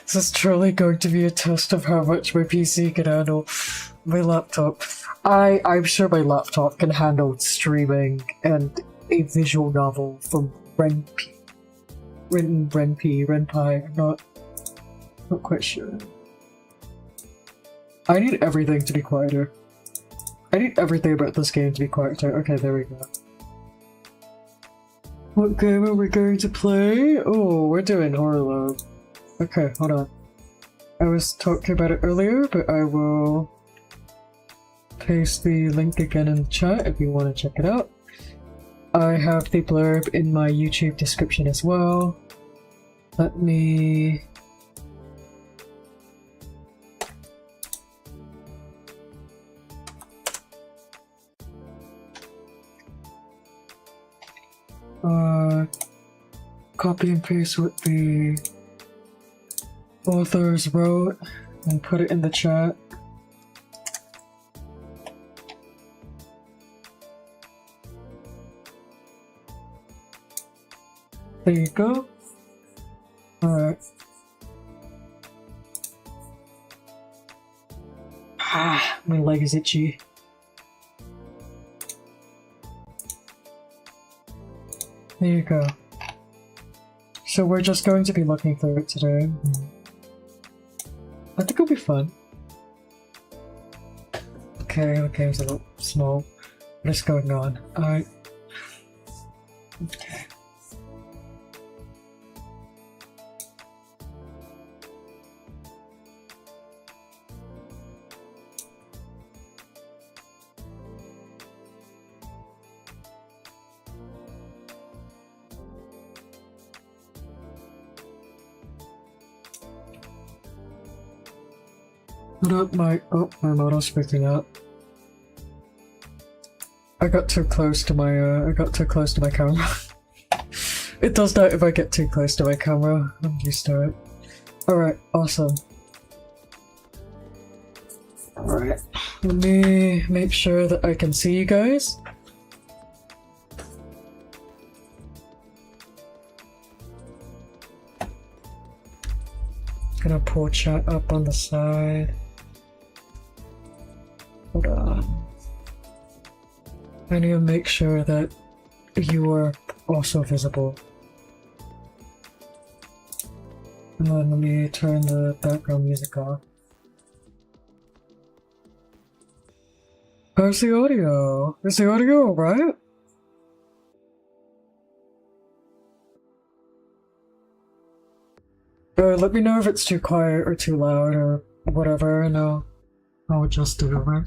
This is truly going to be a test of how much my PC can handle. My laptop. I'm sure my laptop can handle streaming and a visual novel from Ren'Py. I'm not quite sure. I need everything to be quieter. I need everything about this game to be quieter. Okay, there we go. What game are we going to play? Oh, we're doing horrorloge. Okay, hold on. I was talking about it earlier, but I will paste the link again in the chat if you want to check it out. I have the blurb in my YouTube description as well. Let me... copy and paste what the authors wrote and put it in the chat. There you go. Alright. Ah, my leg is itchy. There you go. So we're just going to be looking through it today. I think it'll be fun. Okay, the game's a little small. What is going on? Alright. Okay. My model's freaking out. I got too close to my camera. It does that if I get too close to my camera. I'm used to it. Alright, awesome. Alright, let me make sure that I can see you guys. Gonna pull chat up on the side. Hold on. I need to make sure that you are also visible. And then let me turn the background music off. How's the audio? Is the audio alright? Let me know if it's too quiet or too loud or whatever, and I'll adjust it over.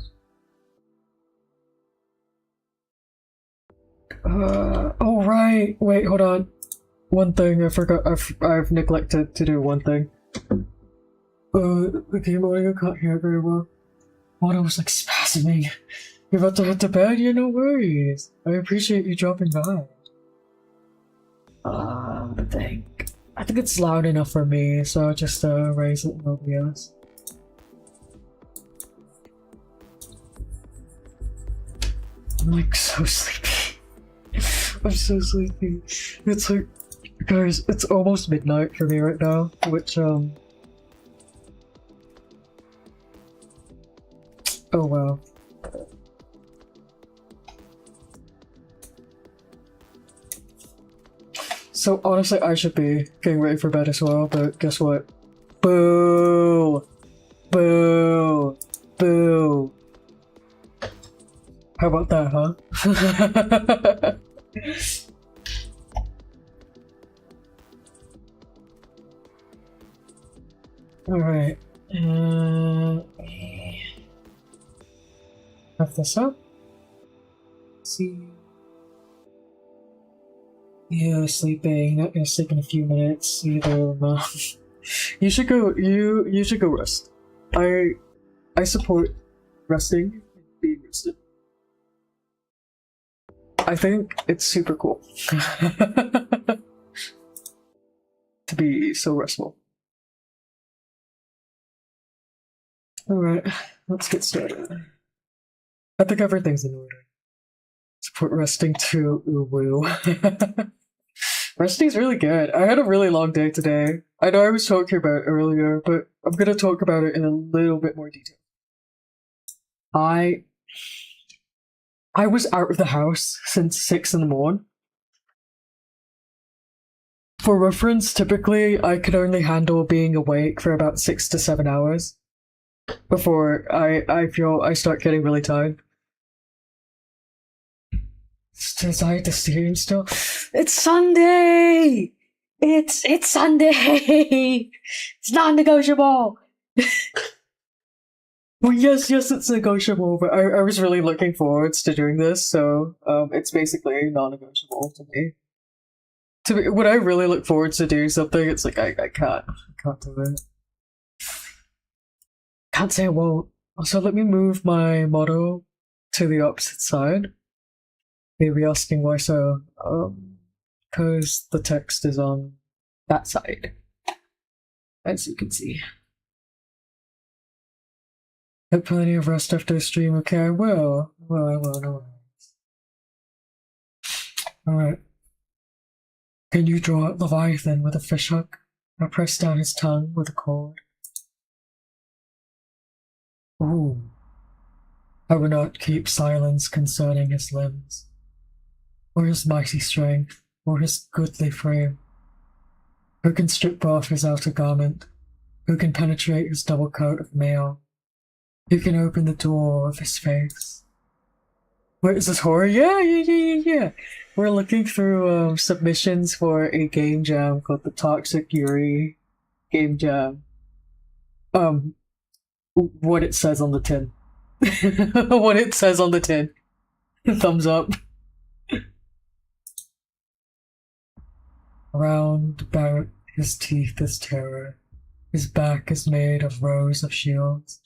Oh right, wait, hold on. One thing I forgot, I've neglected to do one thing. The game audio can't hear it very well. Audio was like spasming. You're about to head to bed? Yeah, no worries. I appreciate you dropping by. I think it's loud enough for me, so I'll just raise it and nobody else. I'm like so sleepy. I'm so sleepy. It's like, guys, it's almost midnight for me right now, which oh wow. So honestly, I should be getting ready for bed as well, but guess what? Boo! Boo! Boo! How about that, huh? Alright. Have this up. Let's see. Yeah, sleeping. Not gonna sleep in a few minutes either. You should go. You should go rest. I support resting and being rested. I think it's super cool to be so restful. Alright, let's get started. I think everything's in order. Support resting too. Ooh woo. Resting's really good. I had a really long day today. I know I was talking about it earlier, but I'm gonna talk about it in a little bit more detail. I was out of the house since 6 in the morning. For reference, typically I could only handle being awake for about 6 to 7 hours before I feel I start getting really tired. Is I the steam still? It's Sunday! It's Sunday! It's non-negotiable! Well, yes, it's negotiable, but I was really looking forward to doing this, so it's basically non-negotiable to me. When I really look forward to doing something, it's like I can't do it. Can't say I won't. Also, let me move my model to the opposite side. Maybe asking why so. Because the text is on that side, as you can see. Get plenty of rest after the stream. Okay, I will. Well, I will. No worries. Alright. Can you draw out Leviathan with a fishhook? Or press down his tongue with a cord? Ooh. I will not keep silence concerning his limbs, or his mighty strength, or his goodly frame. Who can strip off his outer garment? Who can penetrate his double coat of mail? Who can open the door of his face? Wait, is this horror? Yeah. We're looking through submissions for a game jam called the Toxic Yuri Game Jam. What it says on the tin. What it says on the tin. Thumbs up. Round about his teeth is terror. His back is made of rows of shields,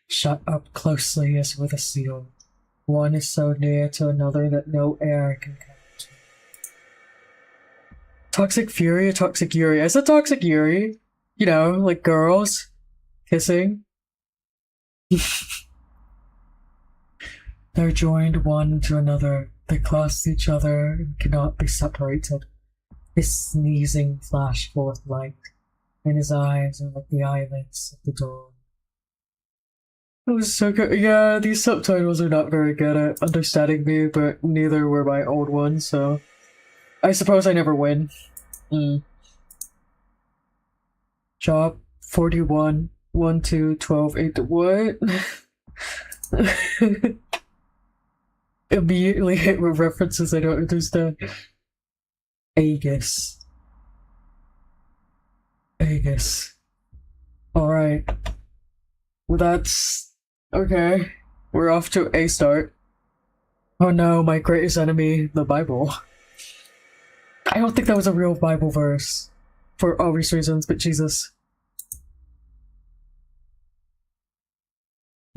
shut up closely as with a seal. One is so near to another that no air can come to. Toxic Fury or Toxic Yuri? I said Toxic Yuri. You know, like girls kissing. They're joined one to another. They clasp each other and cannot be separated. His sneezing flash forth light, and his eyes are like the eyelids of the dawn. It was so good. Yeah, these subtitles are not very good at understanding me, but neither were my old ones, so I suppose I never win. Job 41, 1, 2, 12, 8, what? Immediately hit with references I don't understand. Aegis. Alright. Well, that's... okay. We're off to a start. Oh no, my greatest enemy, the Bible. I don't think that was a real Bible verse. For obvious reasons, but Jesus.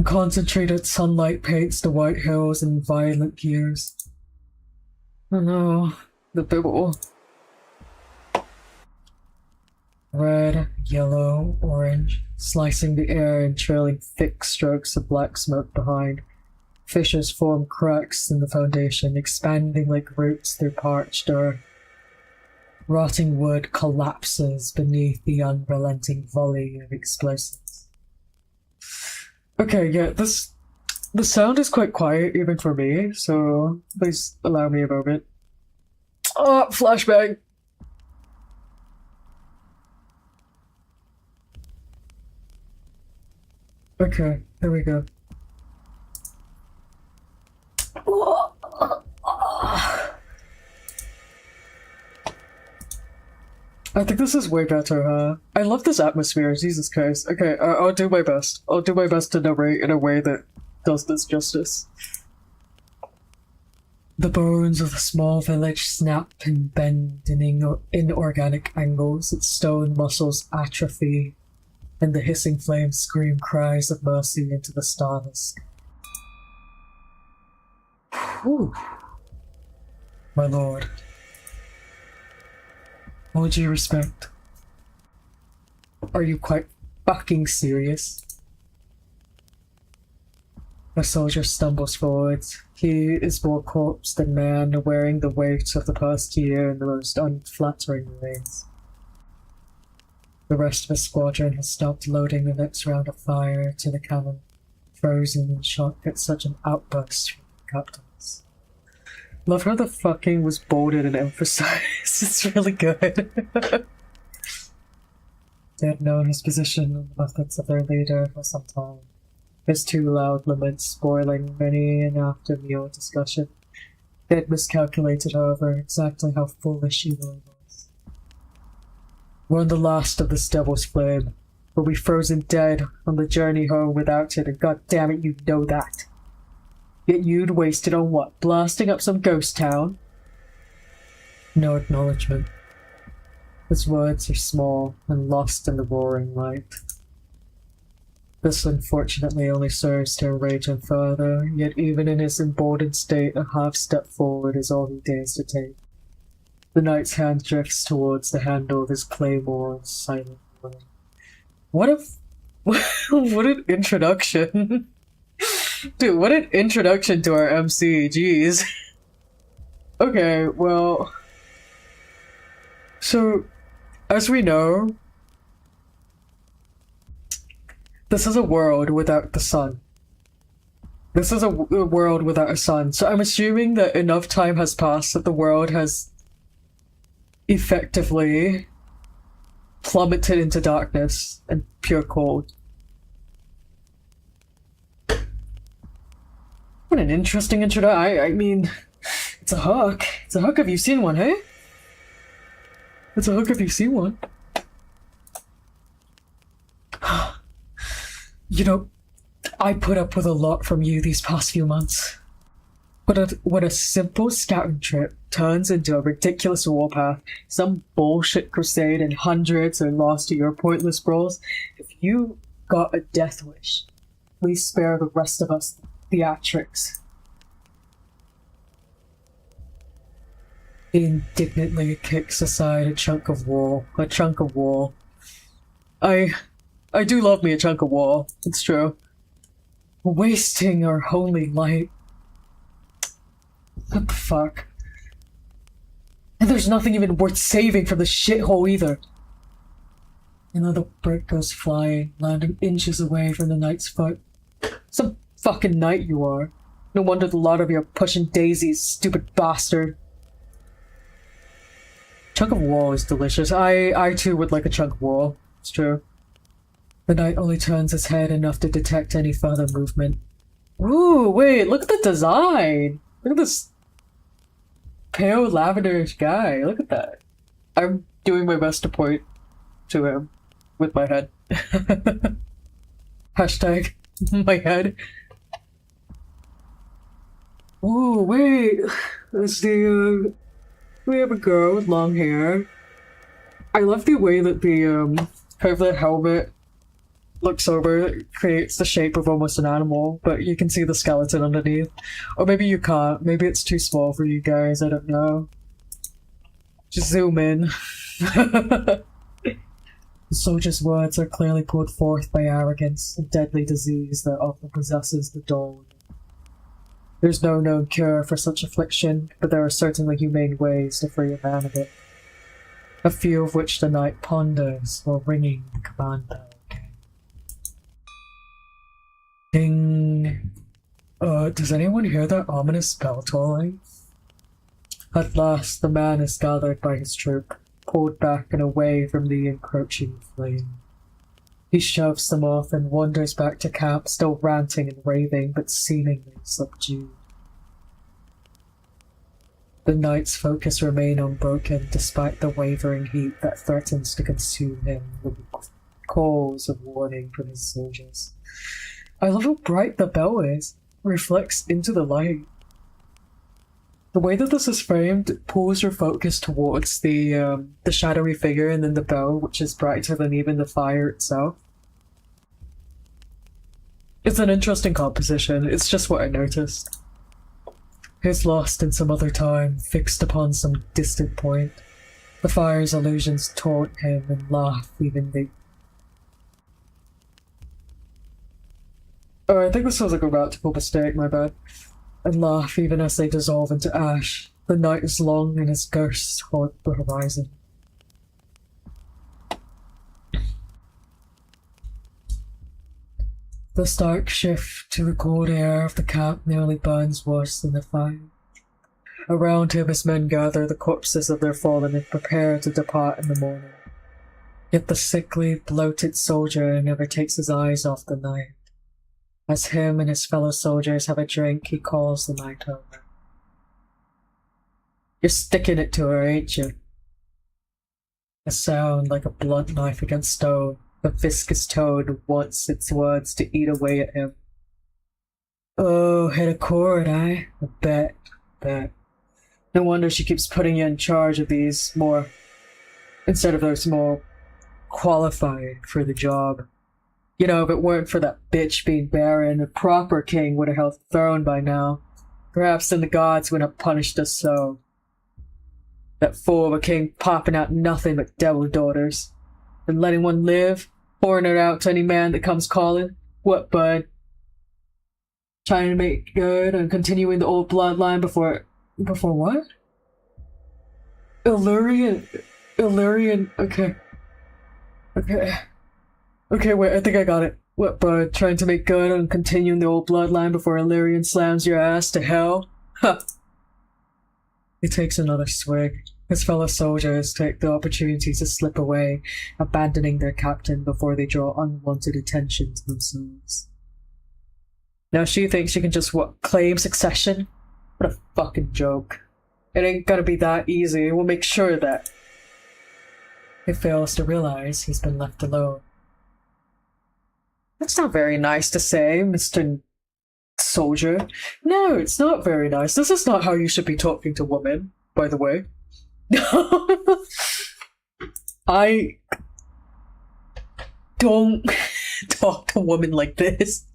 Concentrated sunlight paints the white hills in violent hues. Oh no, the Bible. Red, yellow, orange, slicing the air and trailing thick strokes of black smoke behind. Fissures form cracks in the foundation, expanding like roots through parched earth. Rotting wood collapses beneath the unrelenting volley of explosives. Okay, yeah, the sound is quite quiet even for me, so please allow me a moment. Oh, flashbang! Okay, here we go. I think this is way better, huh? I love this atmosphere, Jesus Christ. Okay, I'll do my best. I'll do my best to narrate in a way that does this justice. The bones of the small village snap and bend in inorganic angles, its stone muscles atrophy, and the hissing flames scream cries of mercy into the starless sky. Whew. My lord. What would you respect? Are you quite fucking serious? The soldier stumbles forward. He is more corpse than man, wearing the weight of the past year in the most unflattering ways. The rest of his squadron has stopped loading the next round of fire to the cannon, frozen in shock at such an outburst from the captains. Love how the fucking was bolded and emphasized. It's really good. They had known his position and the methods of their leader for some time. His two loud laments spoiling many an after-meal discussion. They had miscalculated, however, exactly how foolish he really was. We're on the last of this devil's flame. We'll be frozen dead on the journey home without it, and god damn it, you know that. Yet you'd wasted on what? Blasting up some ghost town? No acknowledgement. His words are small and lost in the roaring light. This unfortunately only serves to enrage him further, yet even in his emboldened state, a half step forward is all he dares to take. The knight's hand drifts towards the handle of his claymore and silent word. What a... what an introduction. Dude, what an introduction to our MC, jeez. Okay, well... So, as we know, this is a world without the sun. This is a world without a sun, so I'm assuming that enough time has passed that the world has effectively plummeted into darkness and pure cold. What an interesting intro. I mean, it's a hook. It's a hook. Have you seen one, hey? It's a hook. Have you seen one? You know, I put up with a lot from you these past few months. But when a simple scouting trip turns into a ridiculous warpath, some bullshit crusade and hundreds are lost to your pointless brawls, if you got a death wish, please spare the rest of us theatrics. He indignantly kicks aside a chunk of wall. I do love me a chunk of wall, it's true. Wasting our holy light. What the fuck? And there's nothing even worth saving from the shithole either. Another brick goes flying, landing inches away from the knight's foot. Some fucking knight you are. No wonder the lot of you are pushing daisies, stupid bastard. Chunk of wall is delicious. I too would like a chunk of wall. It's true. The knight only turns his head enough to detect any further movement. Ooh, wait, look at the design! Look at this pale lavenderish guy. Look at that. I'm doing my best to point to him with my head. Hashtag my head. Ooh, wait. Let's the we have a girl with long hair. I love the way that the kind of the helmet looks over, it creates the shape of almost an animal, but you can see the skeleton underneath. Or maybe you can't. Maybe it's too small for you guys, I don't know. Just zoom in. The soldier's words are clearly poured forth by arrogance, a deadly disease that often possesses the dull. There's no known cure for such affliction, but there are certainly humane ways to free a man of it. A few of which the knight ponders while ringing the command bell. Ding. Does anyone hear that ominous bell tolling? At last, the man is gathered by his troop, pulled back and away from the encroaching flame. He shoves them off and wanders back to camp, still ranting and raving, but seemingly subdued. The knight's focus remains unbroken despite the wavering heat that threatens to consume him with calls of warning from his soldiers. I love how bright the bell is. Reflects into the light. The way that this is framed pulls your focus towards the shadowy figure and then the bell, which is brighter than even the fire itself. It's an interesting composition. It's just what I noticed. He's lost in some other time, fixed upon some distant point. The fire's illusions taunt him and laugh even they... Oh, I think this was a grammatical mistake, my bad. And laugh even as they dissolve into ash. The night is long and his ghosts haunt the horizon. The stark shift to the cold air of the camp nearly burns worse than the fire. Around him his men gather the corpses of their fallen and prepare to depart in the morning. Yet the sickly, bloated soldier never takes his eyes off the night. As him and his fellow soldiers have a drink, he calls the night over. You're sticking it to her, ain't you? A sound like a blunt knife against stone. The viscous toad wants its words to eat away at him. Oh, hit a chord, eh? I bet. No wonder she keeps putting you in charge of these instead of those more qualified for the job. You know, if it weren't for that bitch being barren, a proper king would have held the throne by now. Perhaps then the gods wouldn't have punished us so. That fool of a king popping out nothing but devil daughters. And letting one live, pouring it out to any man that comes calling. What, bud? Trying to make good and continuing the old bloodline before what? Illyrian, okay, wait, I think I got it. What, bud? Trying to make good and continuing the old bloodline before Illyrian slams your ass to hell? Ha! He takes another swig. His fellow soldiers take the opportunity to slip away, abandoning their captain before they draw unwanted attention to themselves. Now she thinks she can just, claim succession? What a fucking joke. It ain't gonna be that easy. We'll make sure of that. He fails to realize he's been left alone. That's not very nice to say, Mr. Soldier. No, it's not very nice. This is not how you should be talking to women, by the way. I don't talk to women like this.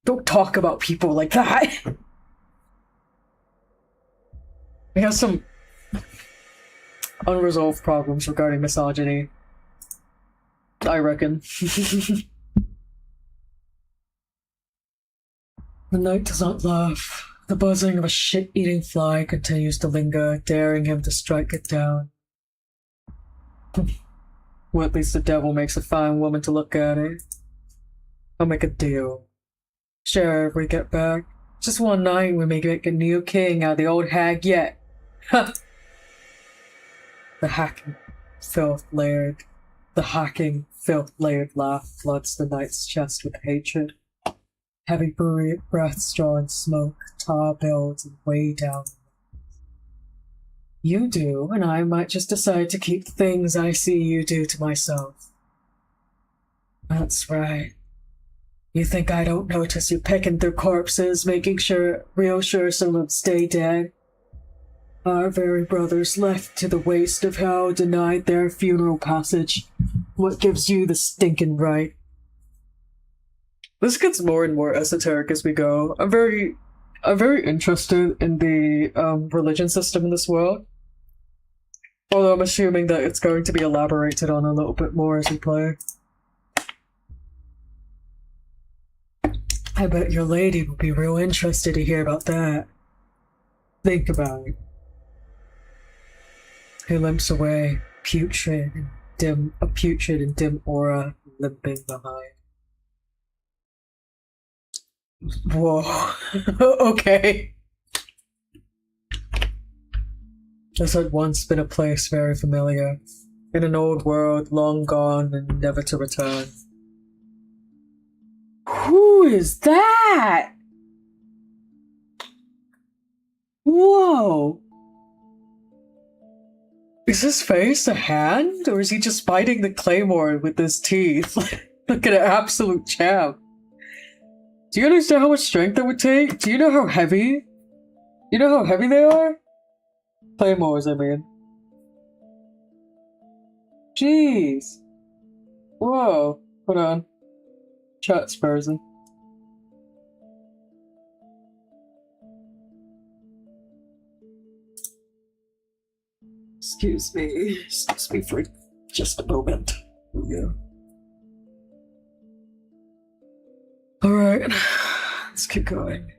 Don't talk about people like that. We have some unresolved problems regarding misogyny, I reckon. The night does not laugh. The buzzing of a shit-eating fly continues to linger, daring him to strike it down. Well, at least the devil makes a fine woman to look at, eh? I'll make a deal. Sure, if we get back. Just one night we may make a new king out of the old hag yet. Ha! The hacking, filth-layered laugh floods the knight's chest with hatred. Heavy breaths draw in smoke, tar builds and way down. You do, and I might just decide to keep the things I see you do to myself. That's right. You think I don't notice you picking through corpses, making real sure some of them stay dead? Our very brothers left to the waste of hell denied their funeral passage. What gives you the stinking right? This gets more and more esoteric as we go. I'm very interested in the religion system in this world. Although I'm assuming that it's going to be elaborated on a little bit more as we play. I bet your lady would be real interested to hear about that. Think about it. He limps away, putrid and dim aura limping behind. Whoa. Okay. This had once been a place very familiar. in an old world long gone and never to return. Who is that? Whoa! Is his face a hand, or is he just biting the claymore with his teeth? Look at an absolute champ. Do you understand how much strength that would take? Do you know how heavy? You know how heavy they are? Claymores, I mean. Jeez. Whoa. Hold on. Chat's frozen. Excuse me for just a moment. Yeah. Alright, let's keep going.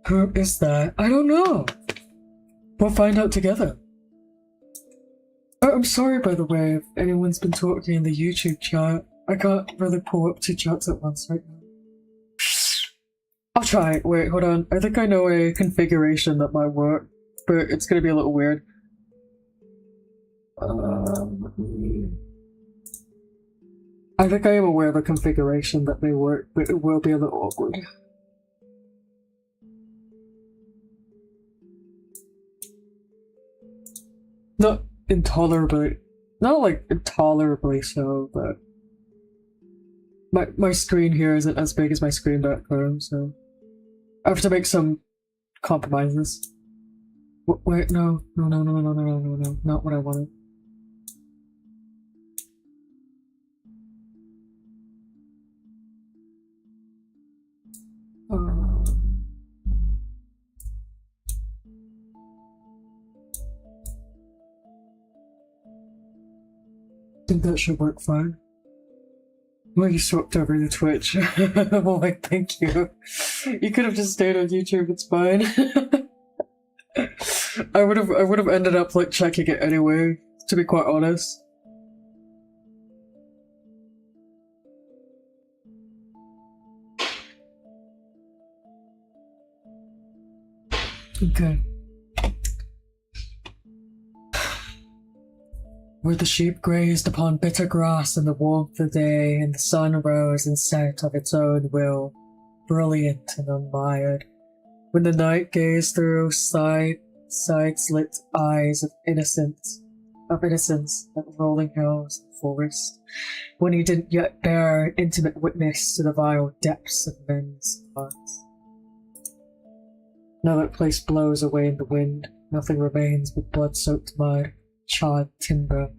Who is that? I don't know. We'll find out together. Oh, I'm sorry, by the way, if anyone's been talking in the YouTube chat. I can't really pull up two chats at once right now. I'll try. Wait, hold on. I think I know a configuration that might work, but it's gonna be a little weird. I think I am aware of a configuration that may work, but it will be a little awkward. Not intolerably, not like intolerably so, but my screen here isn't as big as my screen back home, so I have to make some compromises. Wait, no, not what I wanted. I think that should work fine. Well, you swapped over to Twitch. Well, like, thank you. You could have just stayed on YouTube, it's fine. I would have ended up like checking it anyway, to be quite honest. Okay. Where the sheep grazed upon bitter grass in the warmth of the day, and the sun rose and set of its own will, brilliant and unmired, when the night gazed through side-slit eyes of innocence at rolling hills and forest, when he didn't yet bear intimate witness to the vile depths of men's hearts. Now that place blows away in the wind, nothing remains but blood-soaked mud, charred timber,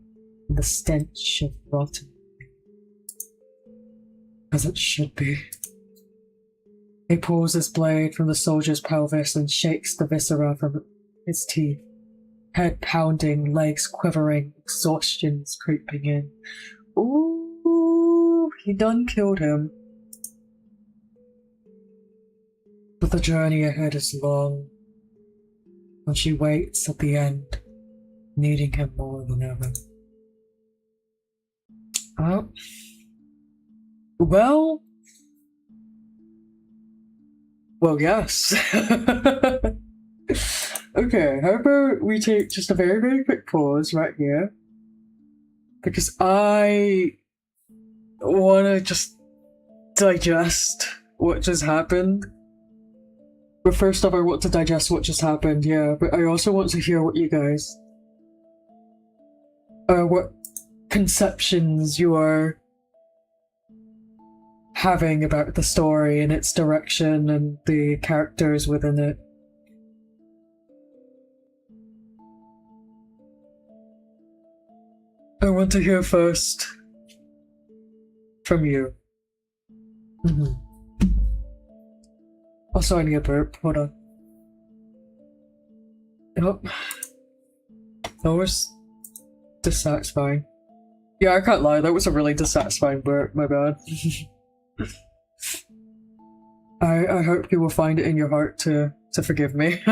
and the stench of rotten meat. As it should be. He pulls his blade from the soldier's pelvis and shakes the viscera from his teeth, head pounding, legs quivering, exhaustion's creeping in. Ooh, he done killed him. But the journey ahead is long, and she waits at the end, needing him more than ever. Well, yes. Okay, how about we take just a very, very quick pause right here, because I want to just digest what just happened. But first off, I want to digest what just happened, yeah, but I also want to hear what you guys... what conceptions you are having about the story and its direction and the characters within it. I want to hear first from you. Also, I need a burp. Hold on. Nope. That was dissatisfying. Yeah, I can't lie. That was a really dissatisfying burp. My bad. I hope you will find it in your heart to forgive me.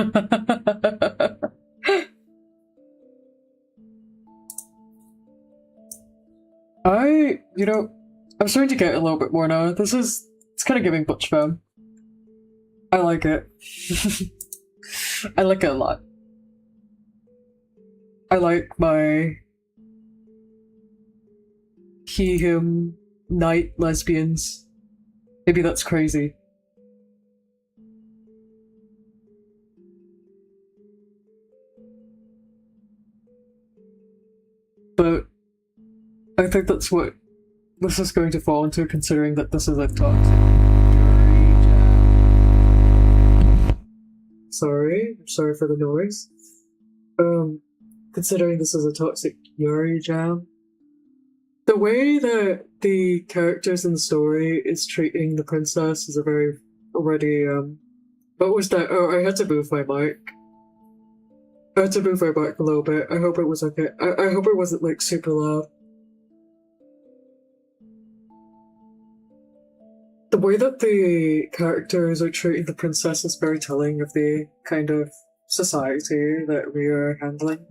I'm starting to get a little bit more now. It's kind of giving Butch Femme. I like it. I like it a lot. I like my he, him, night lesbians. Maybe that's crazy. But I think that's what this is going to fall into, considering that this is a toxic yuri jam. Sorry for the noise. Considering this is a toxic yuri jam, the way that the characters in the story is treating the princess is a very already what was that? Oh, I had to move my mic. I had to move my mic a little bit. I hope it was okay. I hope it wasn't like super loud. The way that the characters are treating the princess is very telling of the kind of society that we are handling.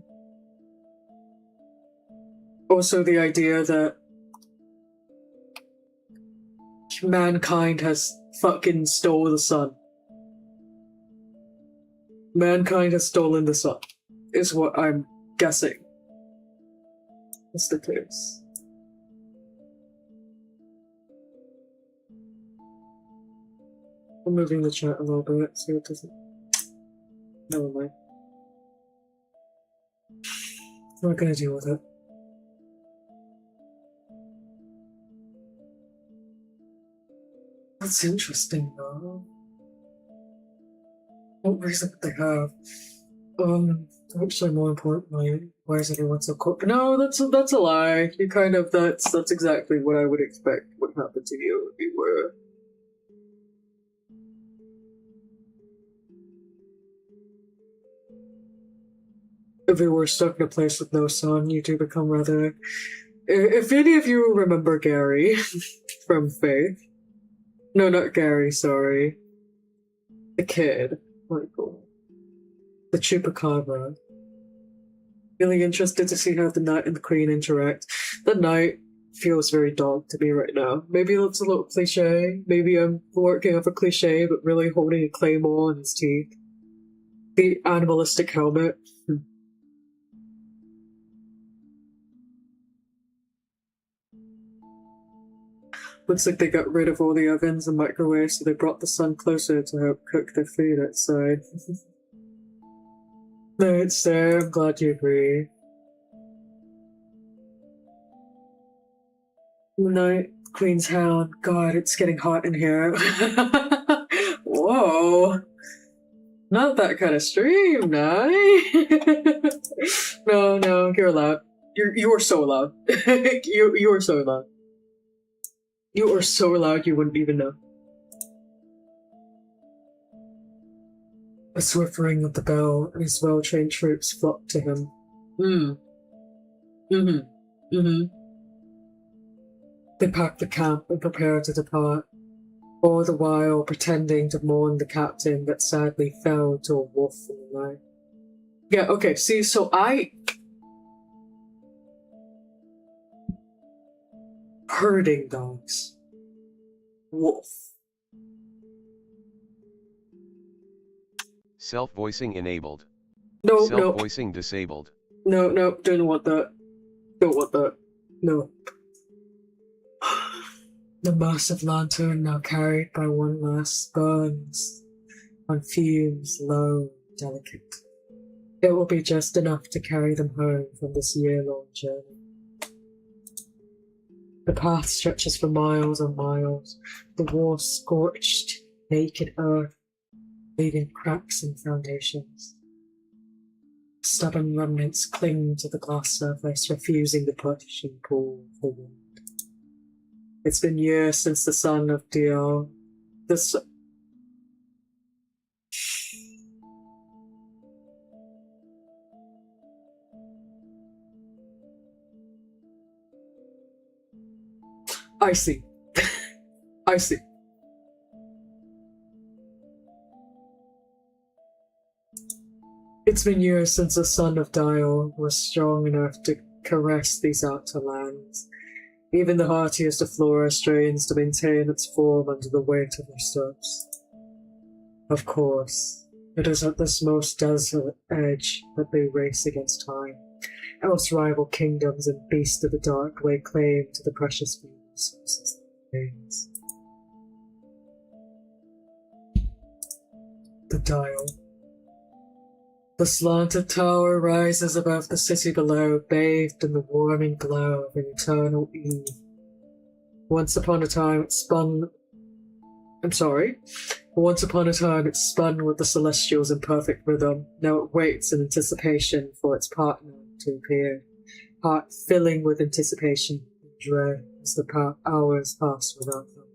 Also, the idea that mankind has fucking stole the sun. Mankind has stolen the sun, is what I'm guessing is the case. I'm moving the chat a little bit so it doesn't. Never mind. I'm not gonna deal with it. That's interesting though. What reason would they have? Actually, more importantly, why is everyone so cold? No, that's a lie. You kind of that's exactly what I would expect would happen to you if you were. If you were stuck in a place with no sun, you do become rather. If any of you remember Gary from Faith, no, not Gary. Sorry, the kid, Michael, the chupacabra. Really interested to see how the knight and the queen interact. The knight feels very dog to me right now. Maybe it's a little cliche. Maybe I'm working off a cliche, but really holding a claymore in his teeth. The animalistic helmet. Looks like they got rid of all the ovens and microwaves, so they brought the sun closer to help cook their food outside. No, it's there. I'm glad you agree. Night, Queen's Hound. God, it's getting hot in here. Whoa. Not that kind of stream, nah. No, you're loud. You are so loud. you are so loud. You are so loud you wouldn't even know. A swift ring of the bell, and his well-trained troops flocked to him. They packed the camp and prepared to depart, all the while pretending to mourn the captain that sadly fell to a wolf in the night. Yeah, okay, see, so herding dogs. Wolf. Self-voicing enabled. No, Self-voicing disabled. No, don't want that. Don't want that. No. The massive lantern, now carried by one last, burns on fumes, low, delicate. It will be just enough to carry them home from this year-long journey. The path stretches for miles and miles, the war-scorched, naked earth, leaving cracks in foundations. Stubborn remnants cling to the glass surface, refusing to push and pull the wind. It's been years since the son of Dior. I see. I see. It's been years since the son of Dior was strong enough to caress these outer lands. Even the hardiest of flora strains to maintain its form under the weight of her steps. Of course, it is at this most desolate edge that they race against time. Else rival kingdoms and beasts of the dark lay claim to the precious resources they raise. The dial. The slanted tower rises above the city below, bathed in the warming glow of an eternal eve. Once upon a time it spun with the celestials in perfect rhythm. Now it waits in anticipation for its partner to appear, heart filling with anticipation and dread as the hours pass without them.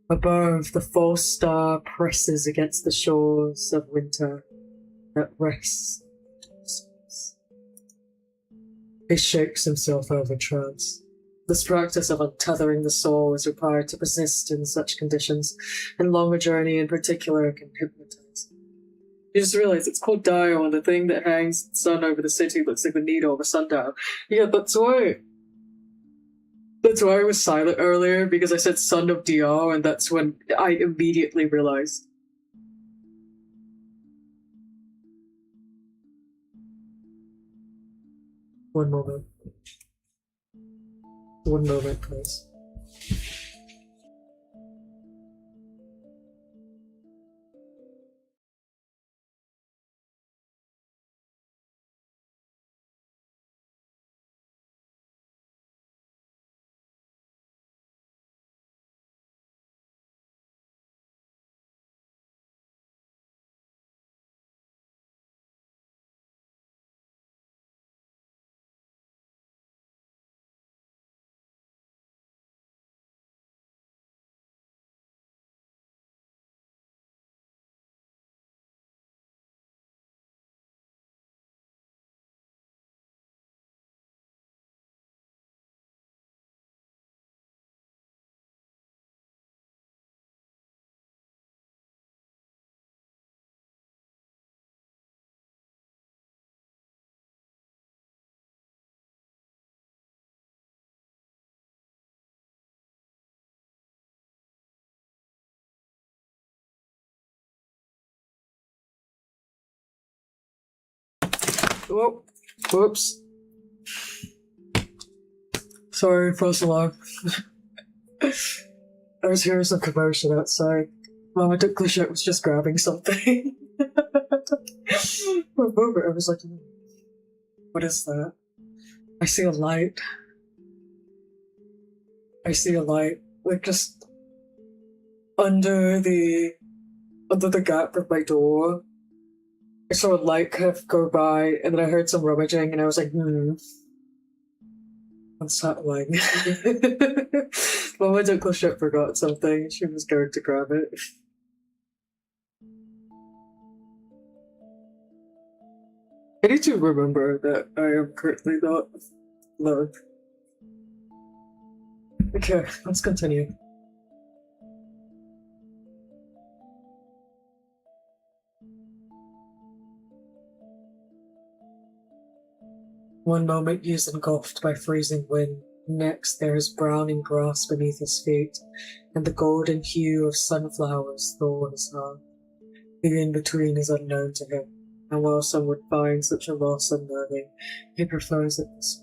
Above, the false star presses against the shores of winter that rests. He shakes himself over trance. This practice of untethering the soul is required to persist in such conditions, and longer journey in particular can hypnotize. You just realize it's called dial, and the thing that hangs the sun over the city looks like the needle of a sundial. Yeah, that's why I was silent earlier, because I said son of Dial, and that's when I immediately realized. One moment. One moment, please. Whoa. Whoops. Sorry, false alarm. I was hearing some commotion outside. Mama Ducklishet was just grabbing something. For a moment, I was like, what is that? I see a light. Like just under the gap of my door. I saw a light kind of go by, and then I heard some rummaging, and I was like, unsettling. Mama Ducklishet forgot something. She was going to grab it. I need to remember that I am currently not alone. Okay, let's continue. One moment he is engulfed by freezing wind. Next there is browning grass beneath his feet, and the golden hue of sunflowers thaw his heart. The in-between is unknown to him, and while some would find such a loss unnerving, he prefers it this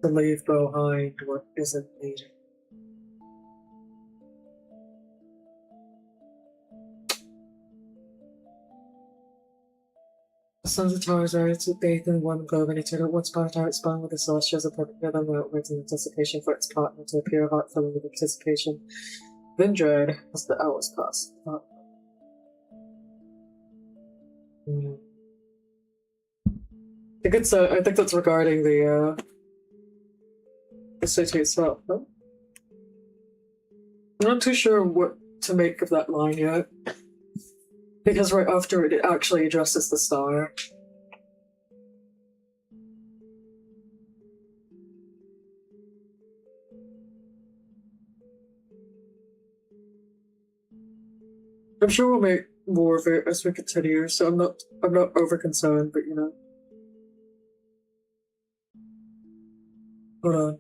way, to leave behind what isn't needed. The sons of Taurus are to bathe in one globe, and eternal once upon a time it spun with the celestials of perfect rhythm, where it waits in anticipation for its partner to appear, heart filling with anticipation. Then dread as the hours pass. I think that's regarding the city itself. No? I'm not too sure what to make of that line yet, because right after it actually addresses the star. I'm sure we'll make more of it as we continue, so I'm not over concerned, but you know. Hold on.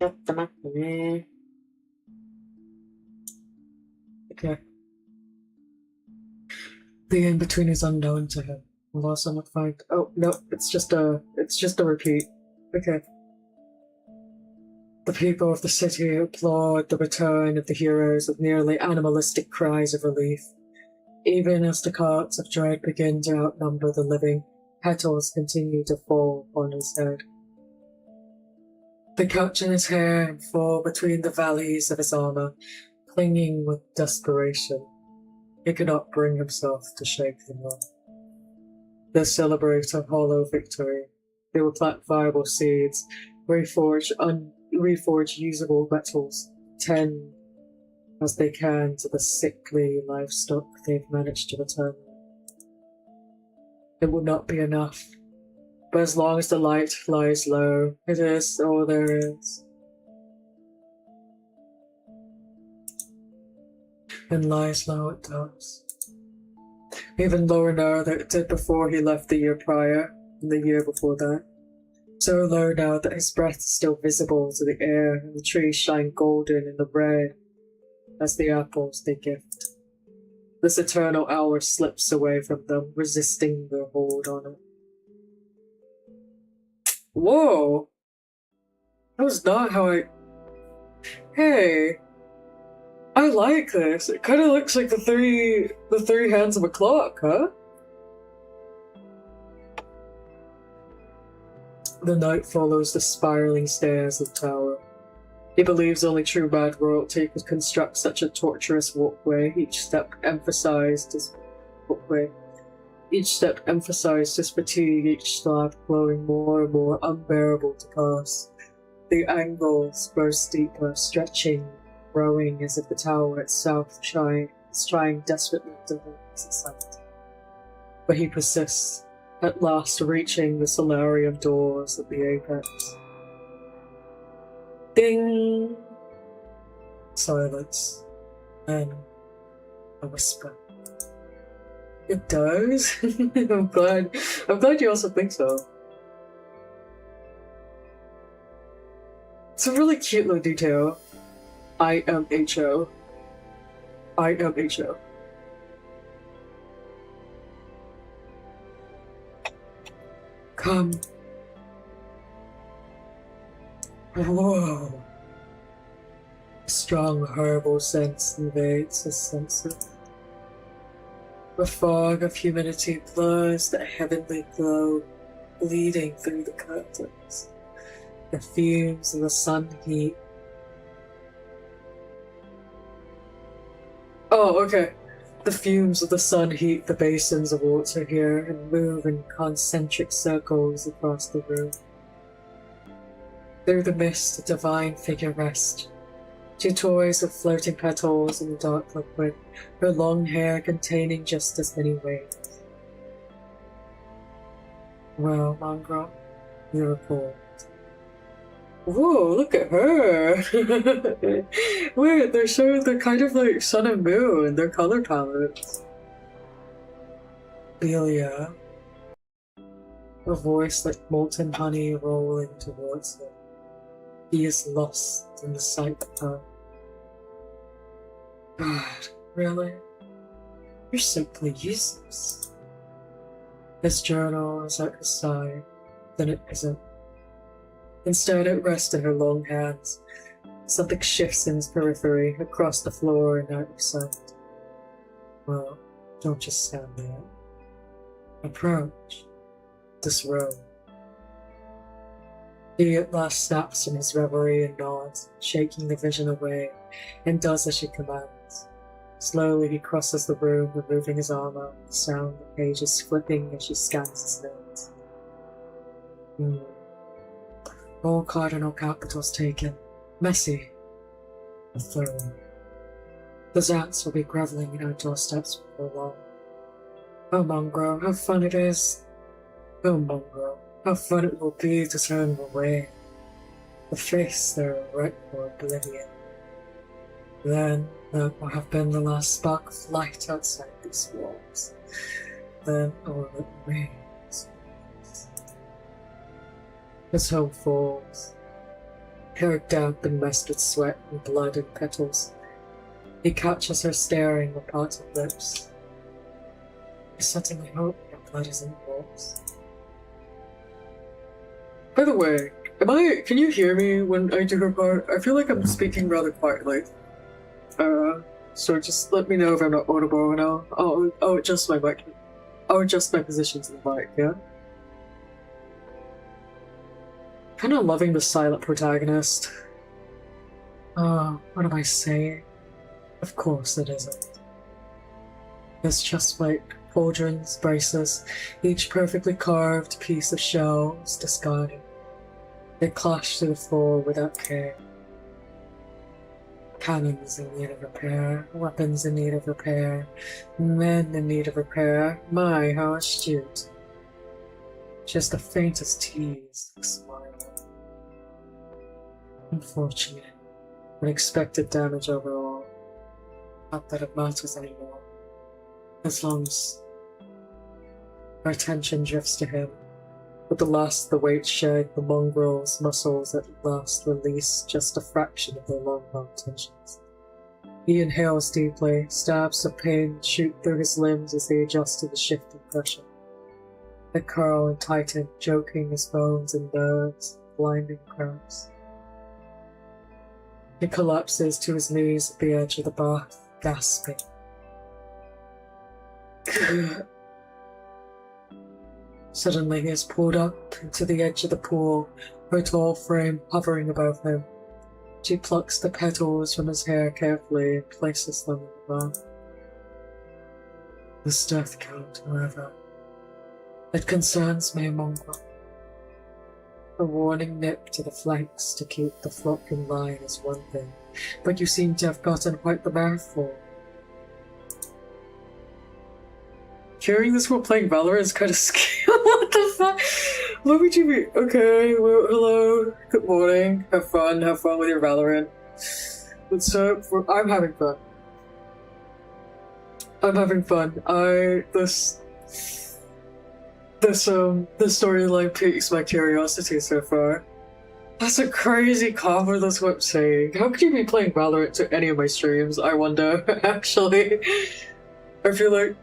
Get the map. Okay. The in-between is unknown to him. Unless someone find. Oh no, it's just a repeat. Okay. The people of the city applaud the return of the heroes with nearly animalistic cries of relief. Even as the carts of dread begin to outnumber the living, petals continue to fall on his head. They catch in his hair and fall between the valleys of his armor, clinging with desperation. He cannot bring himself to shake them off. They celebrate a hollow victory. They will plant viable seeds, reforge usable metals, tend as they can to the sickly livestock they've managed to return. It will not be enough, but as long as the light lies low, it is all there is. And lies low it does. Even lower now than it did before he left the year prior, and the year before that. So low now that his breath is still visible to the air, and the trees shine golden in the red as the apples they gift. This eternal hour slips away from them, resisting their hold on it. Whoa! That was not how I... Hey! I like this. It kind of looks like the three hands of a clock, huh? The knight follows the spiraling stairs of the tower. He believes only true mad royalty could construct such a tortuous walkway. Each step emphasized his fatigue, each slab growing more and more unbearable to pass. The angles grow steeper, stretching, growing as if the tower itself is trying desperately to hold his sight. But he persists, at last reaching the solarium doors at the apex. Ding! Silence. And a whisper. It does? I'm glad you also think so. It's a really cute little detail. IMHO. IMHO. Come. Whoa. A strong herbal sense invades his senses. The fog of humidity blurs the heavenly glow bleeding through the curtains. The fumes of the sun heat. Oh, okay. The fumes of the sun heat the basins of water here and move in concentric circles across the room. Through the mist, a divine figure rests. She toys with floating petals in the dark liquid, her long hair containing just as many waves. Well, Mongrel, you report. Whoa, look at her! Wait, they're showing the kind of like sun and moon, their color palettes. Belia. A voice like molten honey rolling towards him. He is lost in the sight of her. God, really? You're simply useless. His journal is at his side, then it isn't. Instead, it rests in her long hands. Something shifts in his periphery, across the floor and out of sight. Well, don't just stand there. Approach this room. He at last snaps from his reverie and nods, shaking the vision away, and does as she commands. Slowly he crosses the room, removing his armor, the sound of pages flipping as she scans his notes. All cardinal capitals taken. Messy. A throne. The Zats will be groveling in our doorsteps before long. Oh, Mongrel, how fun it is. Oh, Mongrel, how fun it will be to turn them away. The face there right for oblivion. Then that will have been the last spark of light outside these walls. Then all that remains. His home falls. Hair damp and messed with sweat and blood and petals. He catches her staring with parted lips. I certainly hope your blood is in the walls. By the way, can you hear me when I do her part? I feel like I'm speaking rather quietly. So just let me know if I'm not audible and I'll adjust my mic. I'll adjust my position to the mic, yeah? Kinda loving the silent protagonist. What am I saying? Of course it isn't. It's just like pauldrons, braces, each perfectly carved piece of shells discarded. They clash to the floor without care. Cannons in need of repair, weapons in need of repair, men in need of repair. My, how astute. Just the faintest tease, smile. Unfortunate. Unexpected damage overall. Not that it matters anymore. As long as our attention drifts to him. With the last of the weight shed, the mongrel's muscles at last release just a fraction of their long-held tensions. He inhales deeply, stabs of pain shoot through his limbs as they adjust to the shifting pressure. They curl and tighten, choking his bones and nerves, blinding cramps. He collapses to his knees at the edge of the bath, gasping. Suddenly he is pulled up into the edge of the pool, her tall frame hovering above him. She plucks the petals from his hair carefully and places them in the bath. This death count, however, it concerns me, mongrel. A warning nip to the flanks to keep the flock in line is one thing, but you seem to have gotten quite the mouthful. Hearing this while playing Valorant is kind of scary. What the fuck? What would you be? Okay, well, hello, good morning, have fun with your Valorant. What's up? I'm having fun. This storyline piques my curiosity so far. That's a crazy comment, that's what I'm saying. How could you be playing Valorant to any of my streams, I wonder, actually? I feel like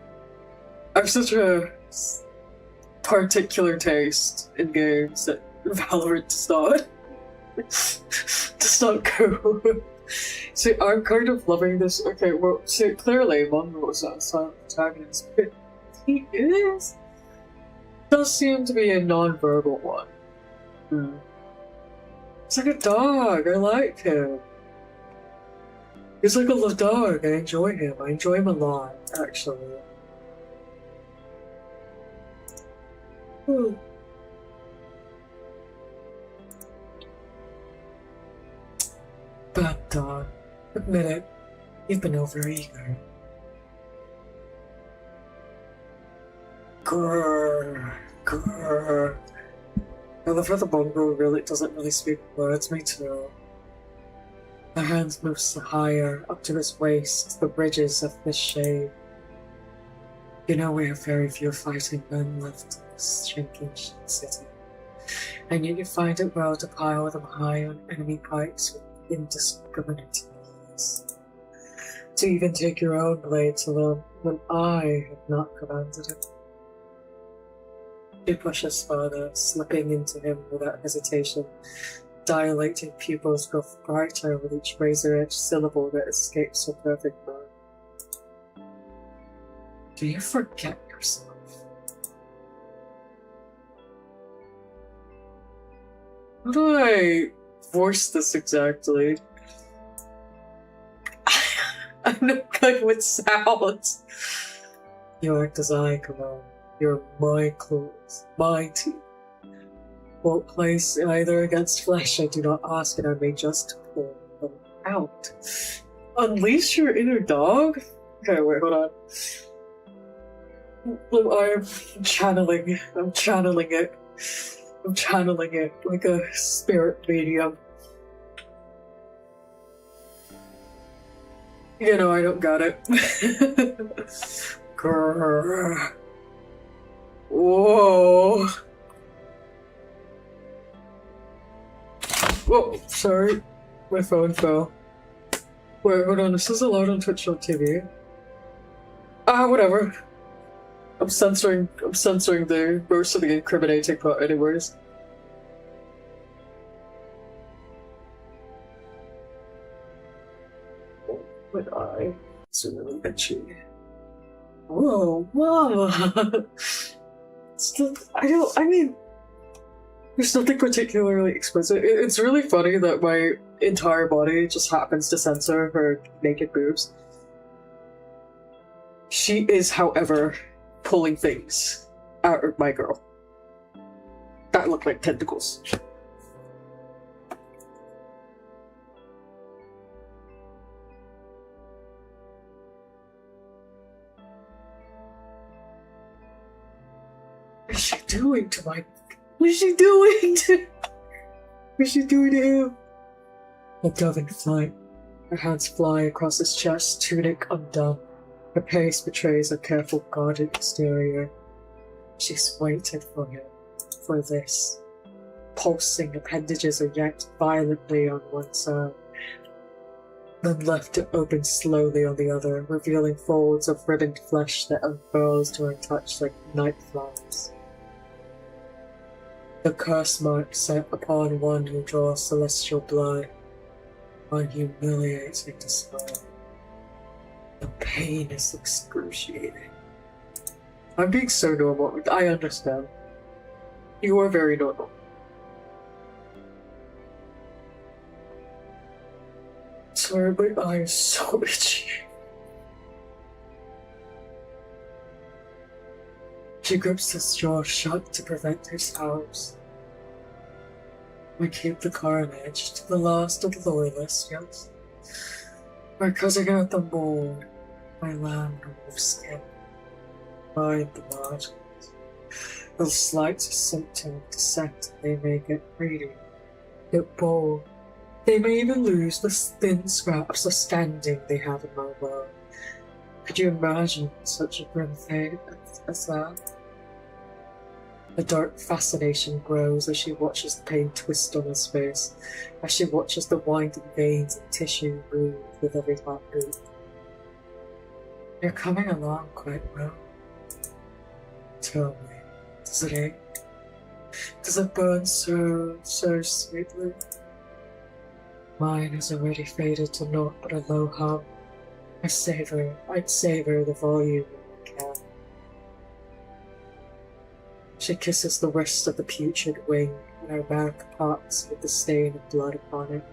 I have such a particular taste in games that Valorant does not go. See, I'm kind of loving this. Okay, well, see, clearly Monroe is not a silent protagonist, but he does seem to be a non-verbal one. It's like a dog, I like him. He's like a little dog, I enjoy him. I enjoy him a lot, actually. Bad dog. Admit it. You've been overeager. Grrr. Grrr. I love how the mongrel doesn't really speak words, me too. My hands move higher, up to his waist, the ridges of his shade. You know we have very few fighting men left in this shrinking city, and yet you find it well to pile them high on enemy pikes with indiscriminate ease. To even take your own blade to them when I have not commanded it. She pushes further, slipping into him without hesitation. Dilating pupils grow brighter with each razor-edged syllable that escapes her perfect mouth. Do you forget yourself? How do I voice this exactly? I'm not good with sounds. You act as I command. You're my claws, my teeth. Won't place either against flesh I do not ask, and I may just pull them out. Unleash your inner dog? Okay, wait, hold on. I'm channeling it. I'm channeling it like a spirit medium. You know, I don't got it. Grrr. Whoa. Whoa, sorry. My phone fell. Wait, hold on, this is allowed on Twitch on TV. Ah, whatever. I'm censoring the most of the incriminating part anyways. But it's really itchy. Whoa, whoa! I mean, there's nothing particularly explicit. It's really funny that my entire body just happens to censor her naked boobs. She is, however, pulling things out of my girl that look like tentacles. What is she doing to my... What is she doing to... What is she doing to him? A dove in flight. Her hands fly across his chest, tunic undone. Her pace betrays a careful, guarded exterior. She's waited for him. For this. Pulsing appendages are yanked violently on one side, then left to open slowly on the other, revealing folds of ribboned flesh that unfurls to her touch like night flowers. The curse mark set upon one who draws celestial blood, on humiliating display. The pain is excruciating. I'm being so normal. I understand. You are very normal. Sorry, my eye is so itchy. She grips his jaw shut to prevent her sobs. We keep the carnage to the last of the loyalists, yes? We're cutting out the mold by land of skin. Find the margins. The slightest symptom of dissent, they may get greedy, get bold. They may even lose the thin scraps of standing they have in my world. Could you imagine such a grim fate as that? A dark fascination grows as she watches the pain twist on his face, as she watches the winding veins and tissue move with every heartbeat. You're coming along quite well. Tell me, does it ache? Does it burn so sweetly? Mine has already faded to naught but a low hum. I'd savor the volume if I can. She kisses the wrist of the putrid wing, and her mouth parts with the stain of blood upon it.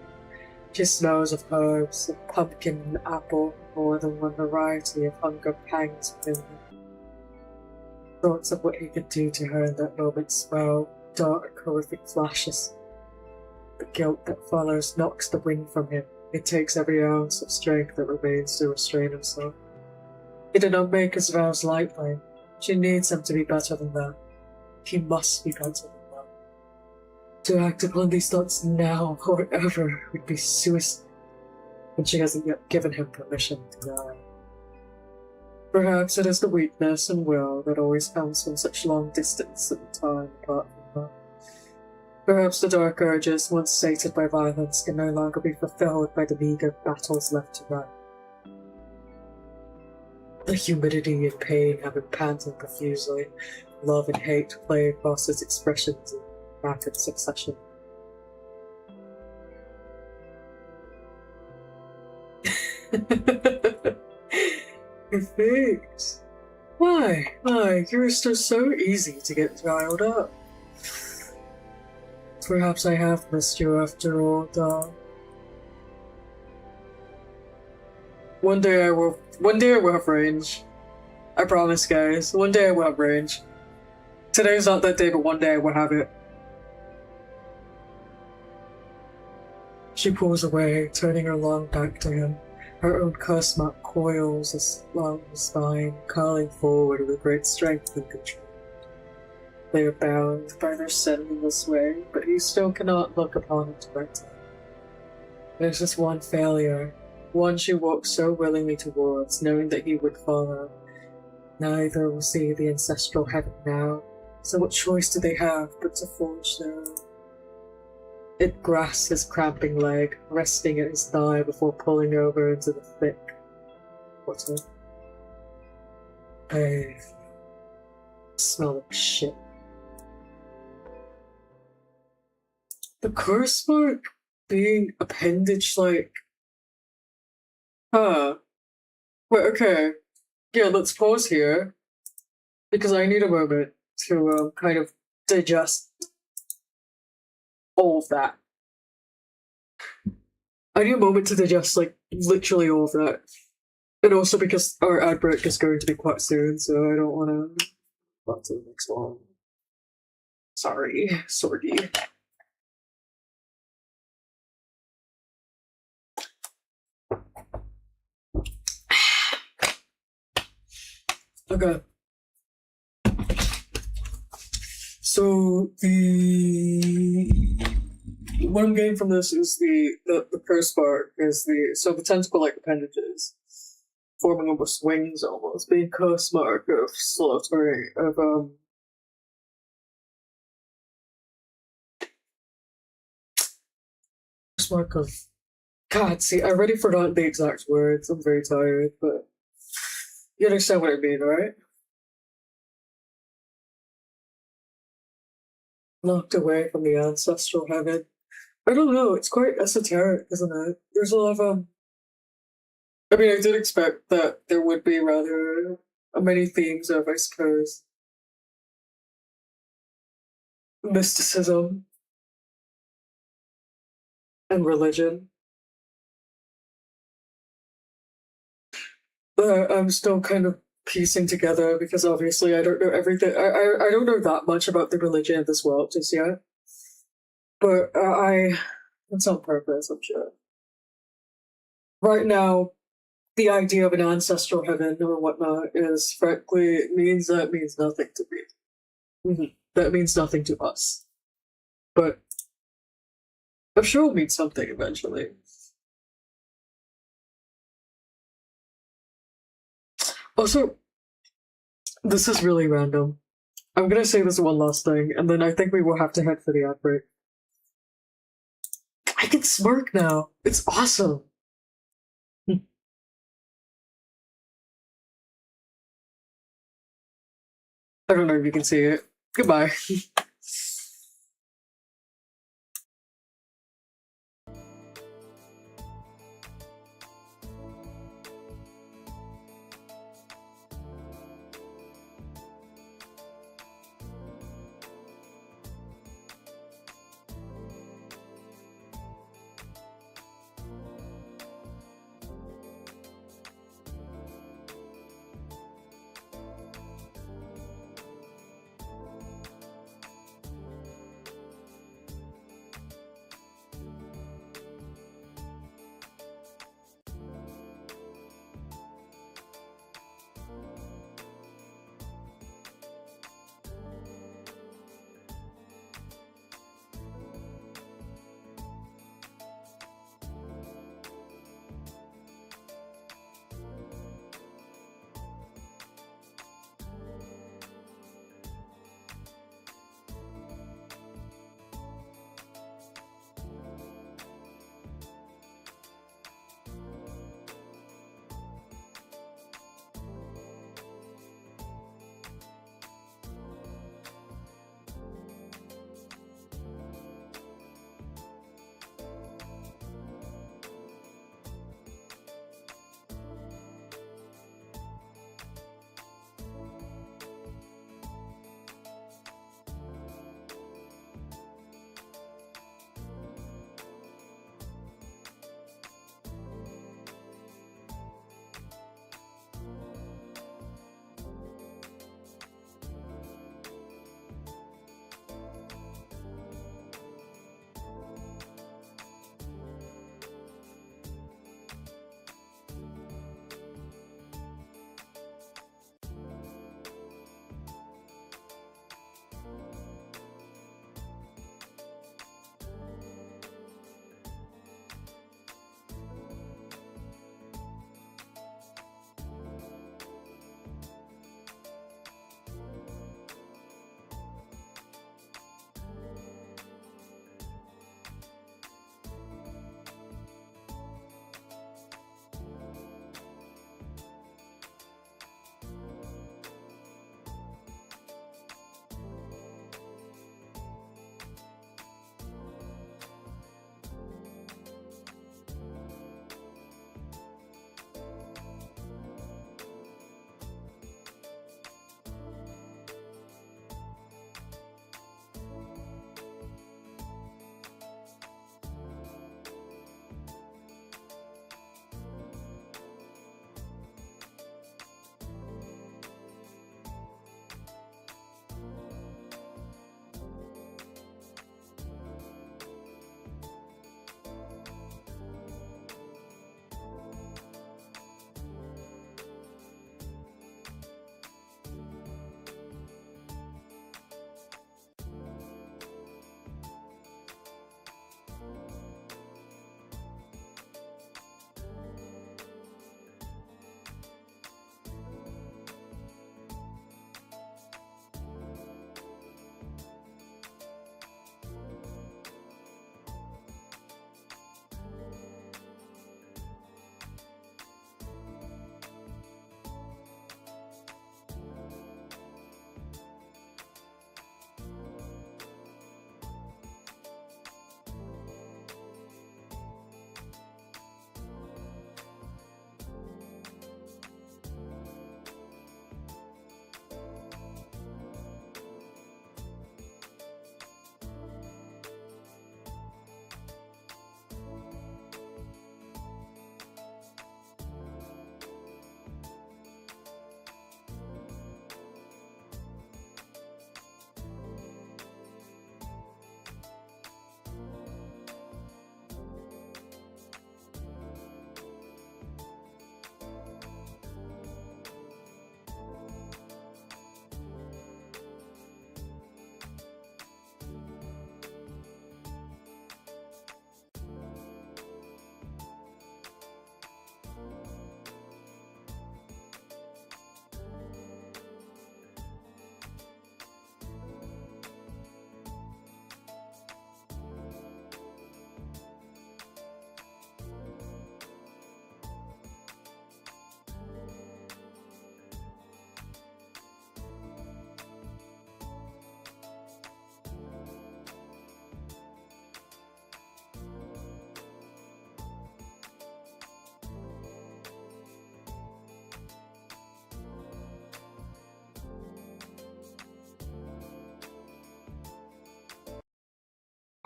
She smells of herbs, of pumpkin and apple, more than one variety of hunger pangs within her. Thoughts of what he could do to her in that moment swell, dark, horrific flashes. The guilt that follows knocks the wind from him. It takes every ounce of strength that remains to restrain himself. He did not make his vows lightly. She needs him to be better than that. He must be better than that. To act upon these thoughts now or ever would be suicide, and she hasn't yet given him permission to die. Perhaps it is the weakness and will that always comes from such long distance and time apart from her. Perhaps the dark urges, once sated by violence, can no longer be fulfilled by the meager battles left to run. The humidity and pain have been panting profusely. Love and hate play across its expressions in rapid succession. Your face. Why? You're still so easy to get riled up. Perhaps I have missed you after all, doll. One day I will have range. I promise, guys. One day I will have range. Today's not that day, but one day I will have it. She pulls away, turning her long back to him. Her own curse mark coils along the spine, curling forward with great strength and control. They are bound by their sin in this way, but he still cannot look upon it directly. There's just one failure, one she walks so willingly towards, knowing that he would follow. Neither will see the ancestral heaven now, so what choice do they have but to forge their own? it grasps his cramping leg, resting at his thigh before pulling over into the thick. What's it? I smell like shit. The curse mark being appendage-like. Huh. Wait, okay. Yeah, let's pause here. Because I need a moment to kind of digest all of that. I need a moment to digest, like, literally all of that. And also because our ad break is going to be quite soon, so I don't want to go to the next one. Sorry, Sorgy. Okay. So what I'm getting from this is the curse mark is the tentacle-like appendages forming almost wings, almost being curse mark of slaughtering of curse mark of. God, see, I already forgot the exact words. I'm very tired, but you understand what I mean, right? Locked away from the ancestral heaven. I don't know, it's quite esoteric, isn't it? There's a lot of, I mean, I did expect that there would be rather many themes of, I suppose, mysticism and religion. But I'm still kind of piecing together because obviously I don't know everything. I don't know that much about the religion of this world just yet. But it's on purpose, I'm sure. Right now, the idea of an ancestral heaven or whatnot is frankly means nothing to me. Mm-hmm. That means nothing to us. But I'm sure it'll mean something eventually. Also, this is really random. I'm gonna say this one last thing, and then I think we will have to head for the outbreak. I can smirk now. It's awesome. I don't know if you can see it. Goodbye.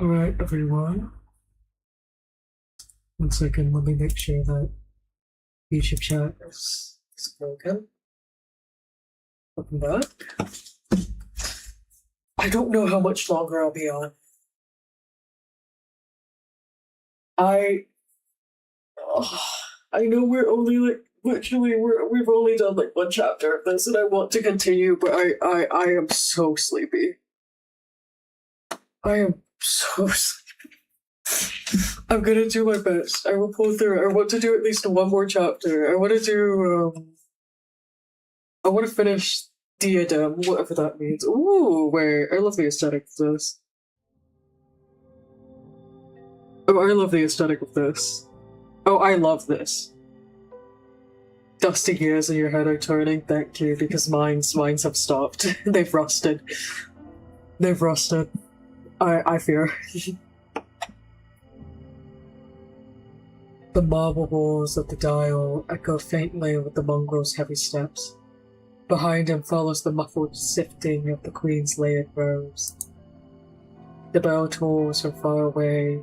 Alright, everyone. 1 second, let me make sure that YouTube chat is broken. Welcome back. I don't know how much longer I'll be on. I know we're only we've only done like 1 chapter of this, and I want to continue, but I am so sleepy. I am so sleepy. I'm gonna do my best. I will pull through. I want to do at least 1 more chapter. I want to do. I want to finish Diadem, whatever that means. Ooh, wait! I love the aesthetic of this. Oh, I love the aesthetic of this. Oh, I love this. Dusty gears in your head are turning. Thank you, because mines have stopped. They've rusted. They've rusted. I fear. The marble walls of the dial echo faintly with the mongrel's heavy steps. Behind him follows the muffled sifting of the Queen's layered robes. The bell tolls from far away,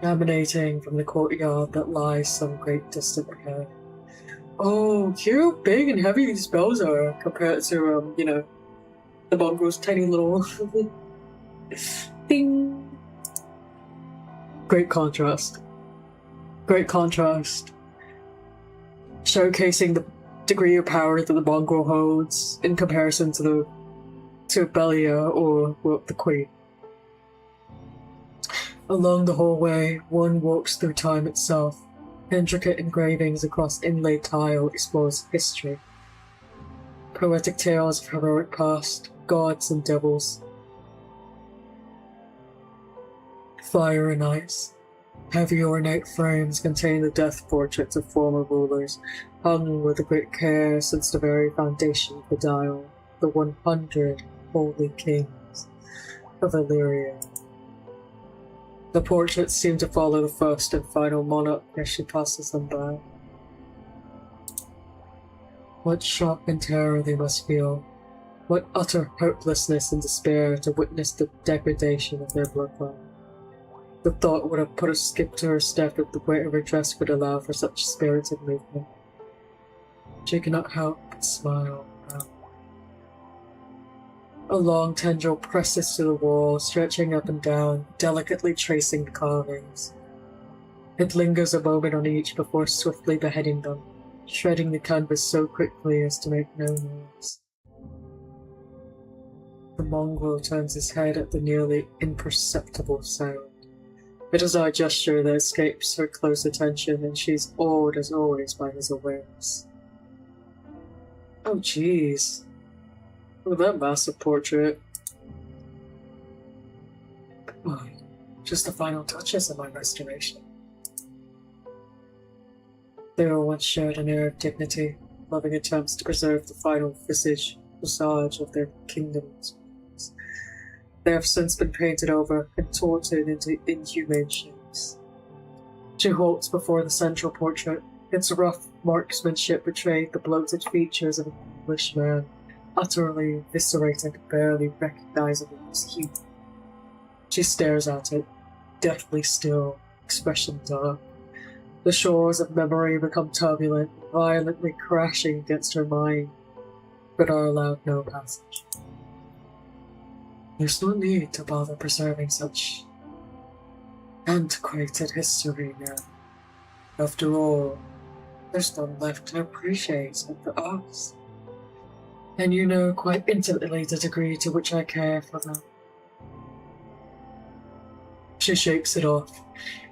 emanating from the courtyard that lies some great distance ahead. Oh, hear how big and heavy these bells are compared to, you know, the mongrel's tiny little ding. Great contrast. Great contrast. Showcasing the degree of power that the mongrel holds in comparison to Belia or, well, the Queen. Along the hallway, one walks through time itself. Intricate engravings across inlaid tile explores history. Poetic tales of heroic past, gods and devils. Fire and ice. Heavy ornate frames contain the death portraits of former rulers, hung with a great care since the very foundation of the dial, the 100 holy kings of Illyria. The portraits seem to follow the first and final monarch as she passes them by. What shock and terror they must feel, what utter hopelessness and despair to witness the degradation of their bloodline. The thought would have put a skip to her step if the weight of her dress would allow for such spirited movement. She cannot help but smile now. A long tendril presses to the wall, stretching up and down, delicately tracing the carvings. It lingers a moment on each before swiftly beheading them, shredding the canvas so quickly as to make no noise. The mongrel turns his head at the nearly imperceptible sound. It is our gesture that escapes her close attention, and she's awed as always by his awareness. Oh jeez. Look at that massive portrait. Come on. Just the final touches of my restoration. They all once shared an air of dignity, loving attempts to preserve the final visage of their kingdoms. They have since been painted over, contorted into inhumane shapes. She halts before the central portrait. Its rough marksmanship betrayed the bloated features of an English man, utterly eviscerated, barely recognizable as human. She stares at it, deathly still, expression dark. The shores of memory become turbulent, violently crashing against her mind, but are allowed no passage. There's no need to bother preserving such antiquated history now. After all, there's none left to appreciate it for us. And you know quite intimately the degree to which I care for them. She shakes it off,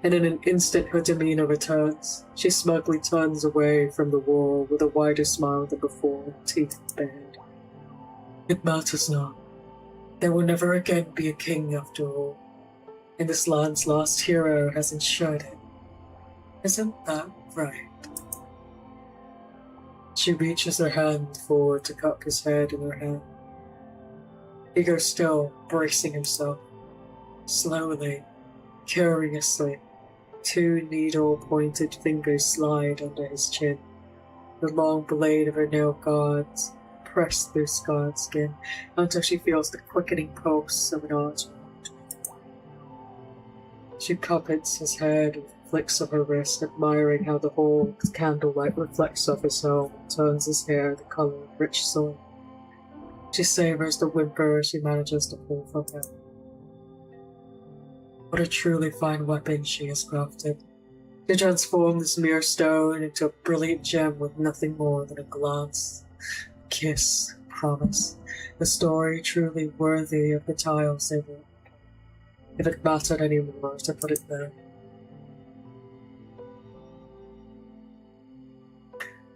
and in an instant her demeanor returns. She smugly turns away from the wall with a wider smile than before, teeth bared. It matters not. There will never again be a king after all, and this land's last hero has ensured it. Isn't that right? She reaches her hand forward to cup his head in her hand. He goes still, bracing himself. Slowly, curiously, 2 needle-pointed fingers slide under his chin. The long blade of her nail guards press through scarred skin until she feels the quickening pulse of an arch. She cuppets his head with flicks of her wrist, admiring how the whole candlelight reflects off his helm and turns his hair the color of rich soil. She savors the whimper she manages to pull from him. What a truly fine weapon she has crafted. She transformed this mere stone into a brilliant gem with nothing more than a glance, a kiss, a promise, a story truly worthy of the tiles they wrote. If it mattered any more to put it there.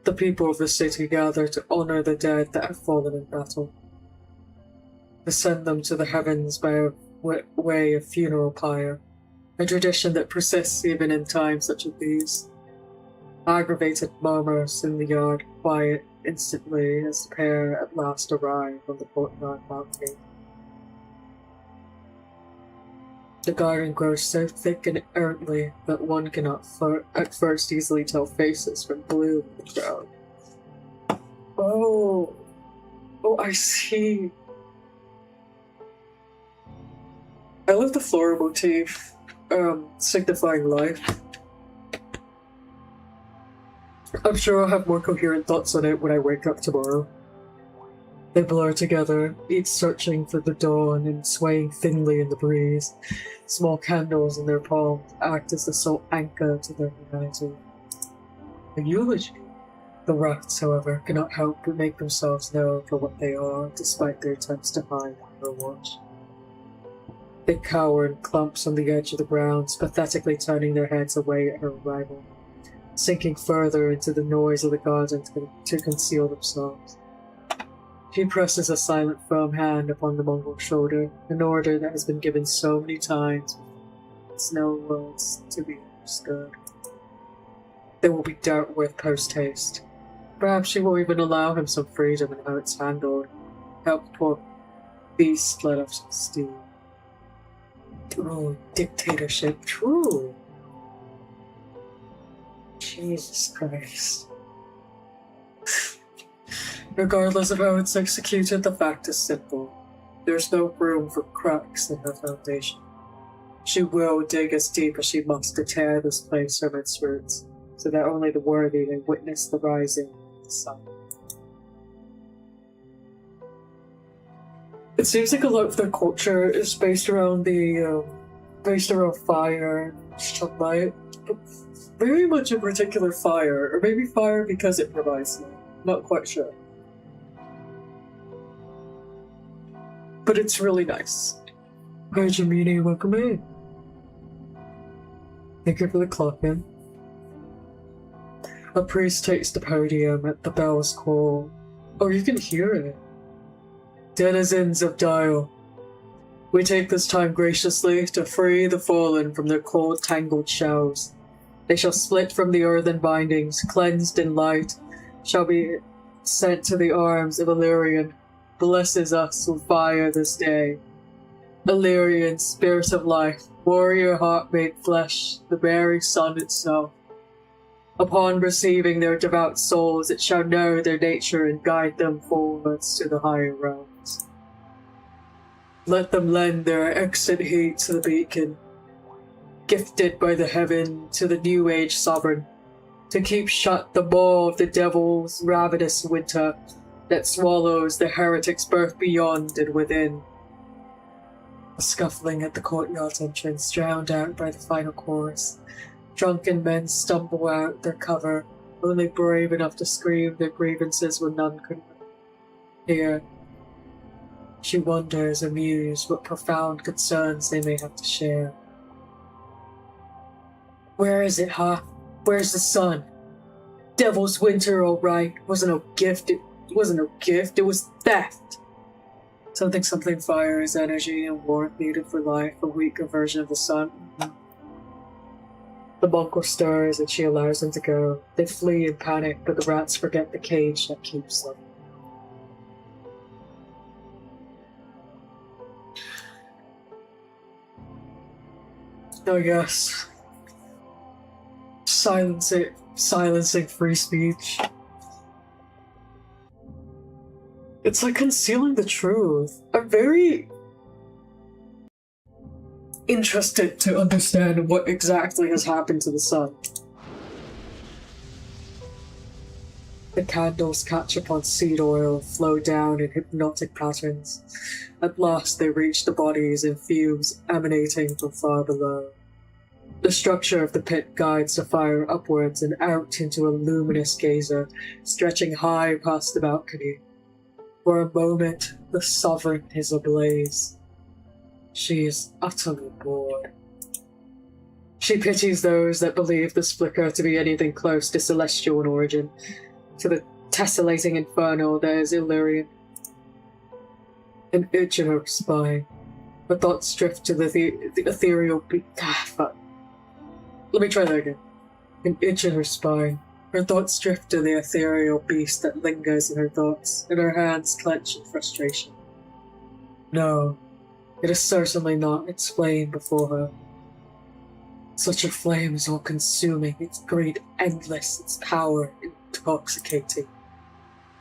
The people of the city gather to honor the dead that have fallen in battle, to send them to the heavens by a way of funeral pyre, a tradition that persists even in times such as these. Aggravated murmurs in the yard quiet instantly as the pair at last arrive on the courtyard balcony. The garden grows so thick and errantly that one cannot at first easily tell faces from blue in the crowd. Oh, I see. I love the floral motif, signifying life. I'm sure I'll have more coherent thoughts on it when I wake up tomorrow. They blur together, each searching for the dawn and swaying thinly in the breeze. Small candles in their palms act as the sole anchor to their humanity. A eulogy. The rats, however, cannot help but make themselves known for what they are, despite their attempts to hide or watch. They cower in clumps on the edge of the grounds, pathetically turning their heads away at her arrival, sinking further into the noise of the garden to conceal themselves. She presses a silent, firm hand upon the Mongol's shoulder, an order that has been given so many times, with no words to be understood. There will be dealt with post-haste. Perhaps she will even allow him some freedom in how it's handled. Help the poor beast let off some steam. Oh, dictatorship, true. Jesus Christ. Regardless of how it's executed, the fact is simple. There's no room for cracks in her foundation. She will dig as deep as she must to tear this place from its roots, so that only the worthy may witness the rising of the sun. It seems like a lot of their culture is based around fire, sunlight, but very much in particular fire, or maybe fire because it provides light. Not quite sure. But it's really nice. Hi, Jamini, welcome in. Thank you for the clock in. A priest takes the podium at the bell's call. Oh, you can hear it. Denizens of Dial, we take this time graciously to free the fallen from their cold, tangled shells. They shall split from the earthen bindings, cleansed in light, shall be sent to the arms of Illyrian, blesses us with fire this day. Illyrian, spirit of life, warrior heart made flesh, the very sun itself. Upon receiving their devout souls, it shall know their nature and guide them forwards to the higher realms. Let them lend their exit heat to the beacon, gifted by the heaven to the new age sovereign, to keep shut the maw of the devil's ravenous winter that swallows the heretic's birth beyond and within. A scuffling at the courtyard's entrance, drowned out by the final chorus. Drunken men stumble out their cover, only brave enough to scream their grievances when none could hear. She wonders, amused, what profound concerns they may have to share. Where is it, huh? Where's the sun? Devil's winter, all right. Wasn't no gift. It wasn't no gift. It was theft. Something fire is energy and warmth needed for life, a weaker version of the sun. The Mongol stirs and she allows them to go. They flee in panic, but the rats forget the cage that keeps them. Oh yes. Silencing free speech. It's like concealing the truth. interested to understand what exactly has happened to the sun. The candles catch upon seed oil and flow down in hypnotic patterns. At last they reach the bodies in fumes emanating from far below. The structure of the pit guides the fire upwards and out into a luminous geyser stretching high past the balcony. For a moment, the sovereign is ablaze. She is utterly bored. She pities those that believe this flicker to be anything close to celestial in origin. To the tessellating inferno there is Illyrian. An itch in her spine. Her thoughts drift to the ethereal fuck. Let me try that again. An itch in her spine. Her thoughts drift to the ethereal beast that lingers in her thoughts, and her hands clench in frustration. No, it is certainly not its flame before her. Such a flame is all-consuming, its greed endless, its power intoxicating.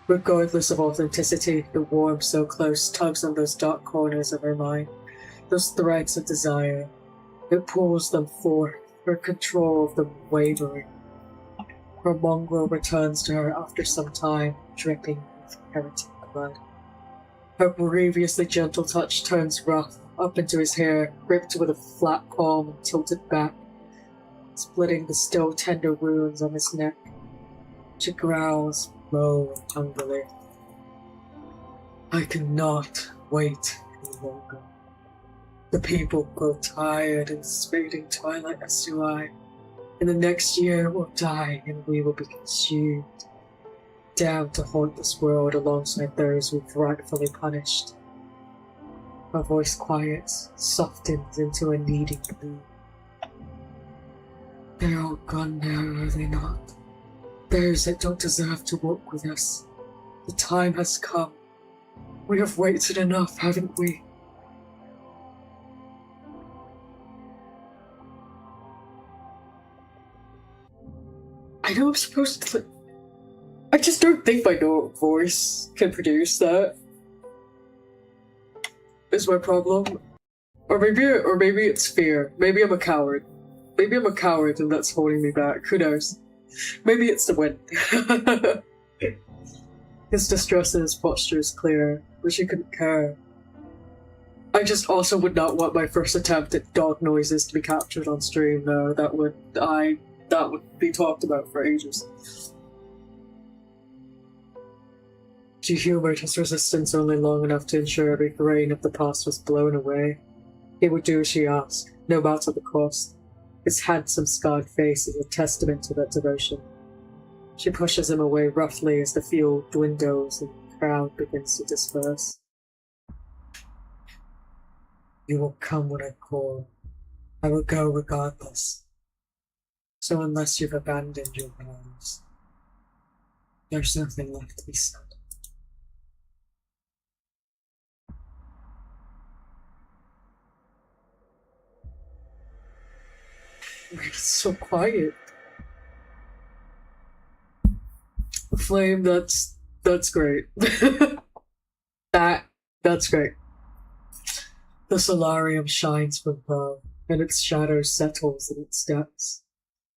Regardless of authenticity, the warmth so close tugs on those dark corners of her mind, those threads of desire. It pulls them forth, her control of them wavering. Her mongrel returns to her after some time, dripping with heretic blood. Her previously gentle touch turns rough, up into his hair, gripped with a flat palm and tilted back, splitting the still tender wounds on his neck. She growls low and hungrily. I cannot wait any longer. The people grow tired in this fading twilight as do I. In the next year we'll die and we will be consumed, damned to haunt this world alongside those we've rightfully punished. Her voice quiets, softens into a needy gloom. They're all gone now, are they not? Those that don't deserve to walk with us. The time has come. We have waited enough, haven't we? I know I'm supposed to... I just don't think my voice can produce that. Is my problem. Or maybe it's fear. Maybe I'm a coward. Maybe I'm a coward and that's holding me back. Who knows? Maybe it's the wind. His distress in his posture is clear, but she couldn't care. I just also would not want my first attempt at dog noises to be captured on stream, though. That would be talked about for ages. She humored his resistance only long enough to ensure every grain of the past was blown away. He would do as she asked, no matter the cost. His handsome scarred face is a testament to that devotion. She pushes him away roughly as the fuel dwindles and the crowd begins to disperse. You will come when I call. I will go regardless. So unless you've abandoned your vows, there's nothing left to be said. It's so quiet. Flame, that's great. That's great. The solarium shines from above, and its shadow settles in its depths.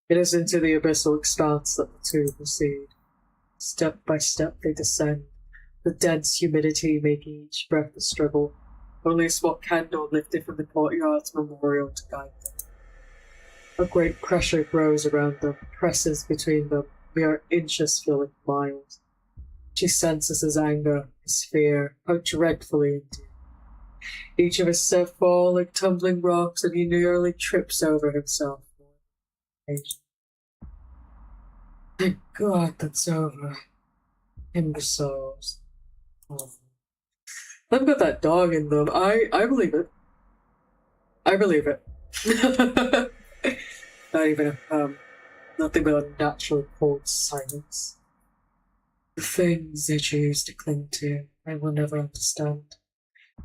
It is into the abyssal expanse that the two proceed. Step by step they descend, the dense humidity making each breath a struggle. Only a small candle lifted from the courtyard's memorial to guide them. A great pressure grows around them, presses between them, mere inches feeling miles. She senses his anger, his fear, how dreadfully indeed. Each of his set fall like tumbling rocks, and he nearly trips over himself. Thank God that's over. Imbeciles. Oh. They've got that dog in them. I believe it. I believe it. Not even nothing but a natural cold silence. The things they choose to cling to, I will never understand.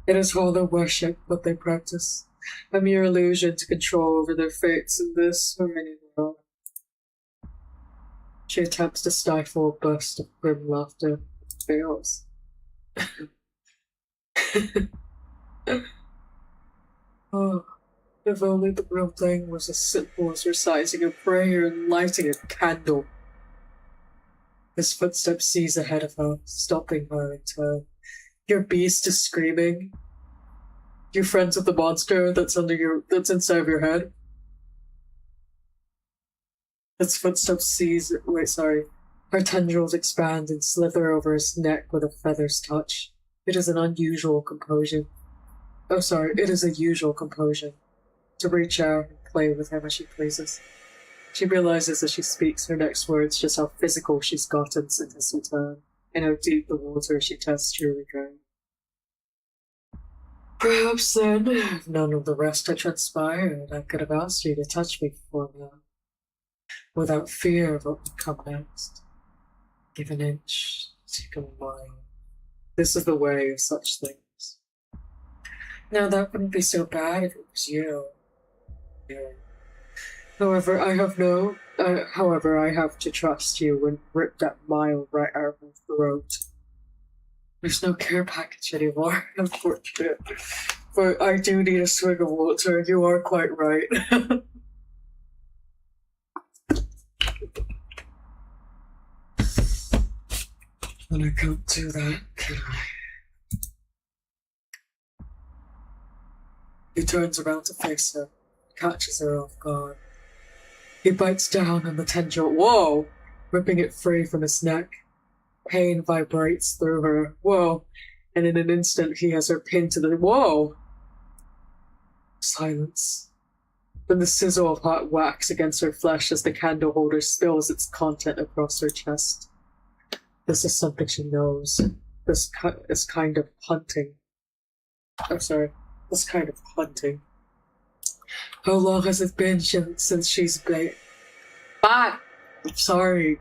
It is hollow worship what they practice, a mere illusion to control over their fates in this or any world. She attempts to stifle a burst of grim laughter, fails. Oh, If only the real thing was as simple as reciting a prayer and lighting a candle. His footsteps seize ahead of her, stopping her in turn. Your beast is screaming. You're friends with the monster that's inside of your head. His footsteps seize. Wait, sorry. Her tendrils expand and slither over his neck with a feather's touch. It is an unusual composure. Oh, sorry. It is a usual composure. To reach out and play with him as she pleases. She realizes as she speaks her next words just how physical she's gotten since his return, and how deep the water she tests truly go. Perhaps then, if none of the rest had transpired, I could have asked you to touch me before now, without fear of what would come next. Give an inch, take a mile. This is the way of such things. Now that wouldn't be so bad if it was you. Yeah. However, I have to trust you and rip that mile right out of my throat. There's no care package anymore, unfortunate. But I do need a swig of water, you are quite right. And I can't do that, can I? He turns around to face her, catches her off guard. He bites down on the tendril, whoa! Ripping it free from his neck. Pain vibrates through her, whoa! And in an instant he has her pinned to the, whoa! Silence. Then the sizzle of hot wax against her flesh as the candle holder spills its content across her chest. This is something she knows. This kind of hunting. This kind of hunting. How long has it been since she's been... Ah! I'm sorry.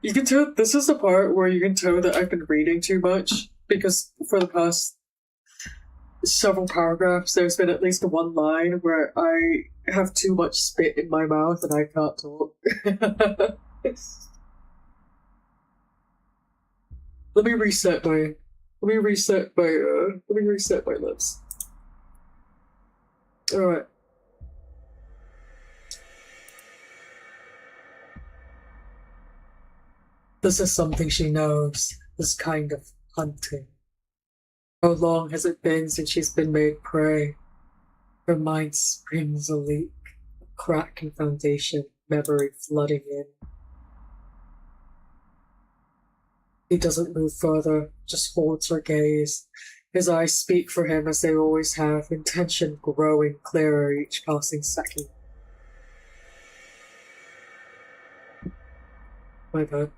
You can tell, this is the part where you can tell that I've been reading too much, because for the past several paragraphs there's been at least one line where I have too much spit in my mouth and I can't talk. Let me reset my lips. Alright. This is something she knows, this kind of hunting. How long has it been since she's been made prey? Her mind springs a leak, a crack in foundation, memory flooding in. He doesn't move further, just holds her gaze. His eyes speak for him as they always have, intention growing clearer each passing second. My bad.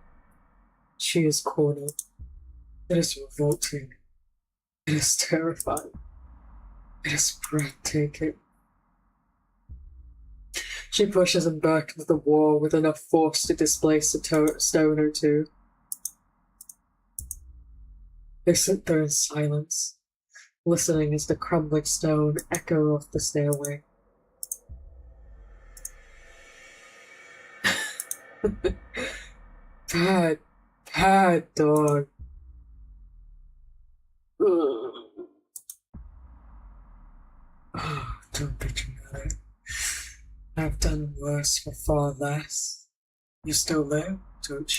She is cornered. It is revolting. It is terrifying. It is breathtaking. She pushes him back into the wall with enough force to displace a stone or two. They sit there in silence, listening as the crumbling stone echo off the stairway. Bad dog. Oh, don't be dramatic. I've done worse for far less. You still live, don't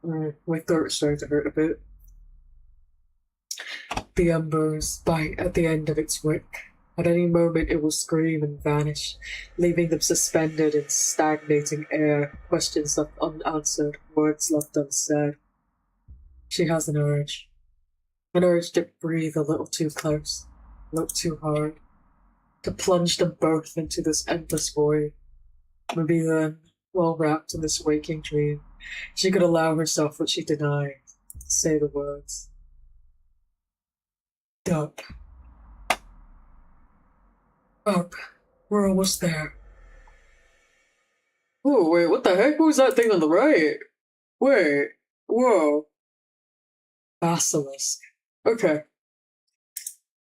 you? My throat's starting to hurt a bit. The embers bite at the end of its wick. At any moment it will scream and vanish, leaving them suspended in stagnating air, questions left unanswered, words left unsaid. She has an urge to breathe a little too close, a little too hard, to plunge them both into this endless void. Maybe then, while wrapped in this waking dream, she could allow herself what she denied, say the words. Up. We're almost there. Oh, wait, what the heck? What was that thing on the right? Wait, whoa. Basilisk. Okay.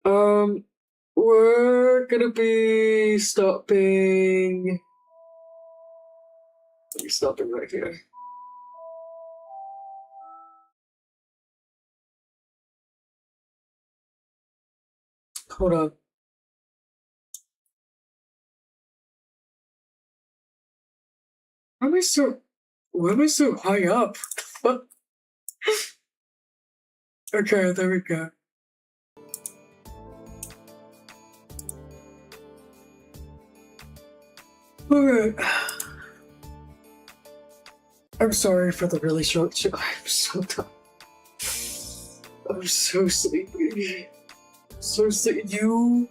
We're gonna be stopping... Let me stop it right here. Hold on. Why am I so high up? What? Okay, there we go. Alright. I'm sorry for the really short show. I'm so tired. I'm so sleepy. So sleepy. You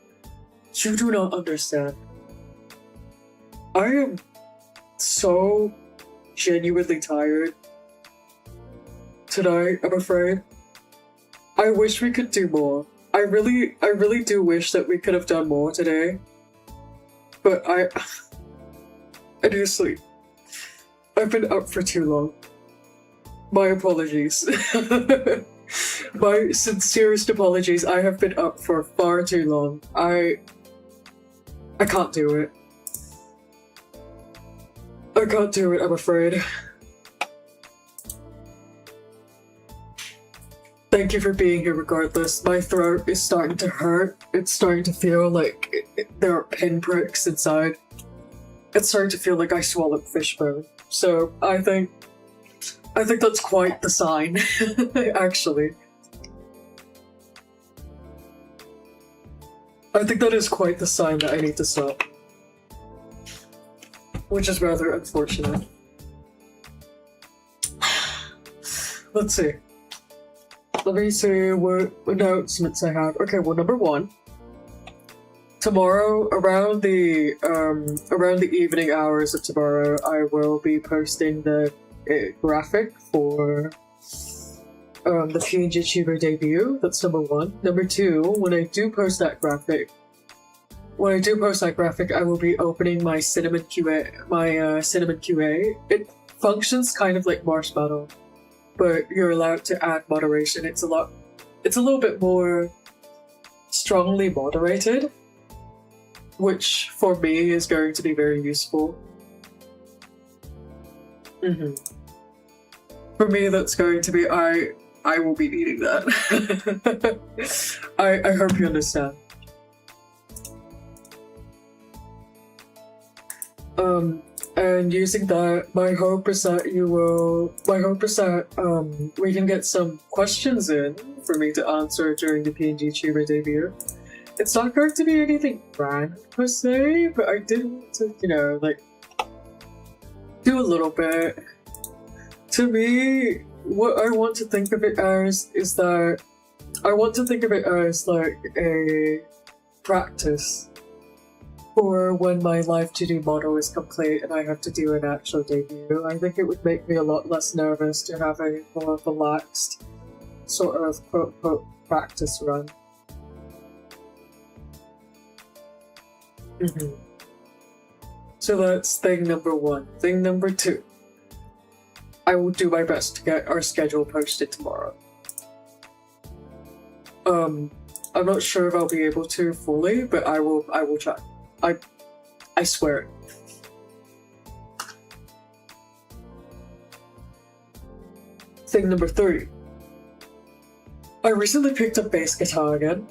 do not understand. I am so genuinely tired tonight, I'm afraid. I wish we could do more. I really do wish that we could have done more today. But I do sleep. I've been up for too long. My apologies. My sincerest apologies. I have been up for far too long. I can't do it. I can't do it, I'm afraid. Thank you for being here regardless. My throat is starting to hurt. It's starting to feel like there are pinpricks inside. It's starting to feel like I swallowed fish bone. So I think that's quite the sign, actually. I think that is quite the sign that I need to stop. Which is rather unfortunate. Let's see. Let me see what announcements I have. Okay, well, number one. Tomorrow, around the evening hours of tomorrow, I will be posting the graphic for the PNG Chiba debut. That's number one. Number two, when I do post that graphic, I will be opening my cinnamon QA. It functions kind of like Marshmallow, but you're allowed to add moderation. It's a little bit more strongly moderated, which for me is going to be very useful. For me, that's going to be I will be needing that. I hope you understand. And using that, my hope is that we can get some questions in for me to answer during the PNG Chiba debut. It's not going to be anything grand per se, but I did want to, do a little bit. To me, what I want to think of it as is that I want to think of it as like a practice for when my live to-do model is complete and I have to do an actual debut. I think it would make me a lot less nervous to have a more relaxed sort of quote-unquote practice run. So that's thing number one. Thing number two. I will do my best to get our schedule posted tomorrow. I'm not sure if I'll be able to fully, but I will try. I swear. Thing number three. I recently picked up bass guitar again.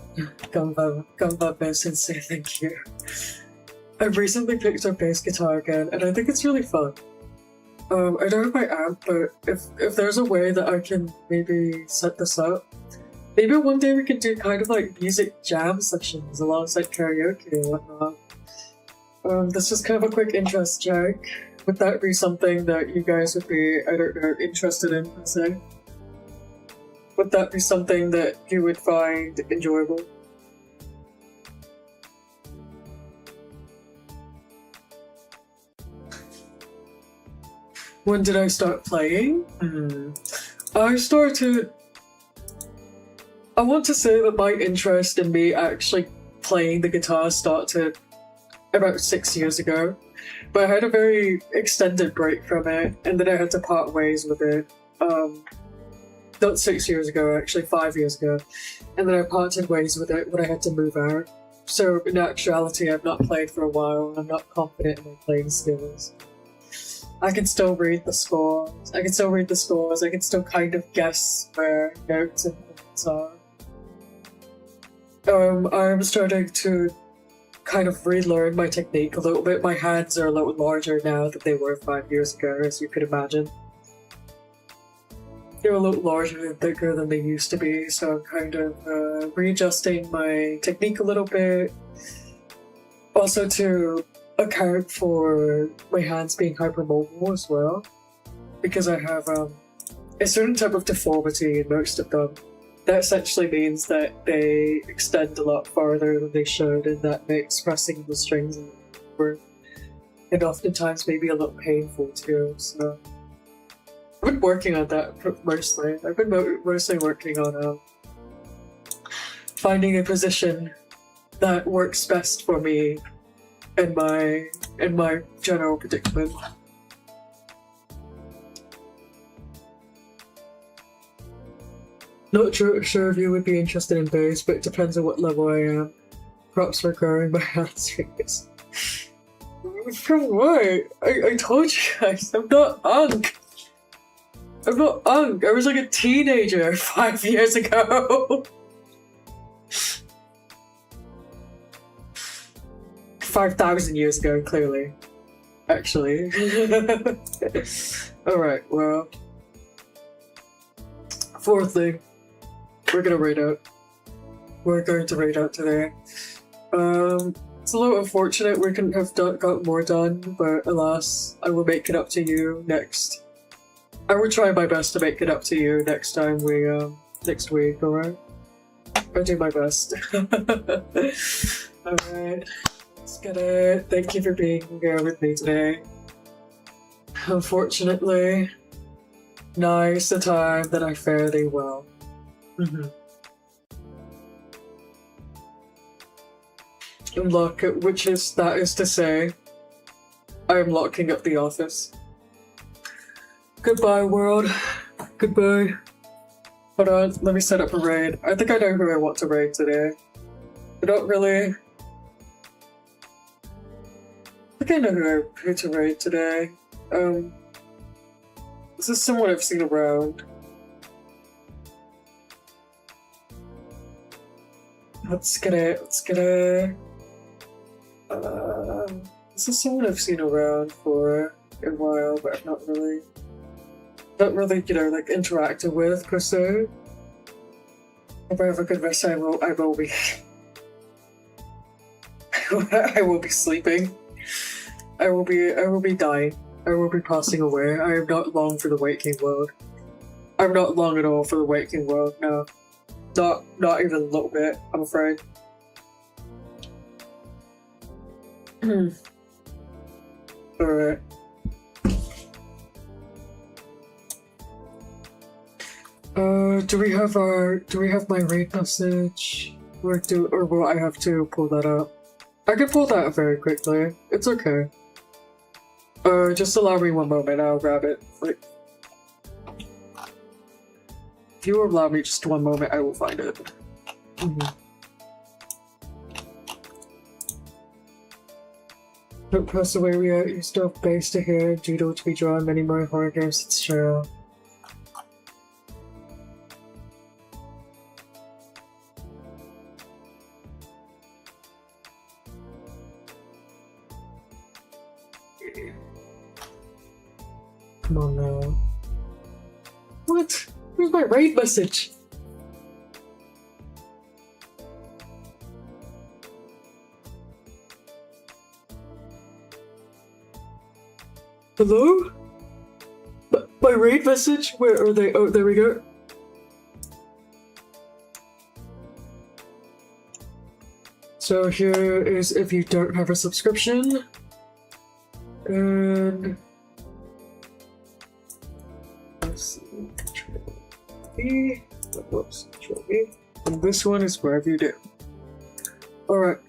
Ganba Sensei, thank you. I recently picked up bass guitar again, and I think it's really fun. I don't have my amp, but if there's a way that I can maybe set this up, maybe one day we could do kind of like music jam sessions alongside karaoke and whatnot. This is kind of a quick interest check. Would that be something that you guys would be, I don't know, interested in, per se? Would that be something that you would find enjoyable? When did I start playing? I want to say that my interest in me actually playing the guitar started about 6 years ago, but I had a very extended break from it, and then I had to part ways with it. Not 6 years ago, actually 5 years ago, and then I parted ways with it when I had to move out. So in actuality, I've not played for a while, and I'm not confident in my playing skills. I can still read the scores. I can still kind of guess where notes and things are. I'm starting to kind of relearn my technique a little bit. My hands are a little larger now than they were 5 years ago, as you could imagine. They're a little larger and thicker than they used to be, so I'm kind of readjusting my technique a little bit. Also to account for my hands being hypermobile as well, because I have a certain type of deformity in most of them. That essentially means that they extend a lot farther than they should, and that makes pressing the strings awkward, and oftentimes maybe a little painful too. So I've been working on that mostly. I've been mostly working on finding a position that works best for me in my general predicament. Not sure if you would be interested in those, but it depends on what level I am. Perhaps for growing my hands fingers. From what? I told you guys, I'm not Unk. I'm not Unk. I was like a teenager 5 years ago. 5,000 years ago, clearly. Actually. Alright, well. Fourth thing. We're going to raid out today. It's a little unfortunate we couldn't have got more done, but alas, I will make it up to you next. I will try my best to make it up to you next time next week, alright? I'll do my best. Alright. Let's get it. Thank you for being here with me today. Unfortunately, now is the time that I fare thee well. Unlock it, that is to say, I am locking up the office. Goodbye, world. Goodbye. Hold on, let me set up a raid. I think I know who I want to raid today. I don't really... I think I know who to raid today. This is someone I've seen around. Let's get it. This is someone I've seen around for a while, but I've not really, you know, like interacted with per se. If I have a good rest, I will be, I will be sleeping. I will be dying. I will be passing away. I am not long for the waking world. I'm not long at all for the waking world, no. Not even a little bit, I'm afraid. Alright. Do we have my raid message? Or will I have to pull that up? I can pull that up very quickly. It's okay. Just allow me one moment, I'll grab it. Like, if you allow me just one moment, I will find it. Don't press away, we are you still have base to hear, judo to be drawn, many more horror games, it's true. Come on now. What? Where's my raid message? Hello? My raid message? Where are they? Oh, there we go. So here is if you don't have a subscription. And... let's see. Control V. Whoops. Control V. And this one is wherever you do. Alright.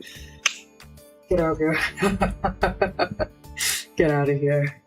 Get out of here. Get out of here.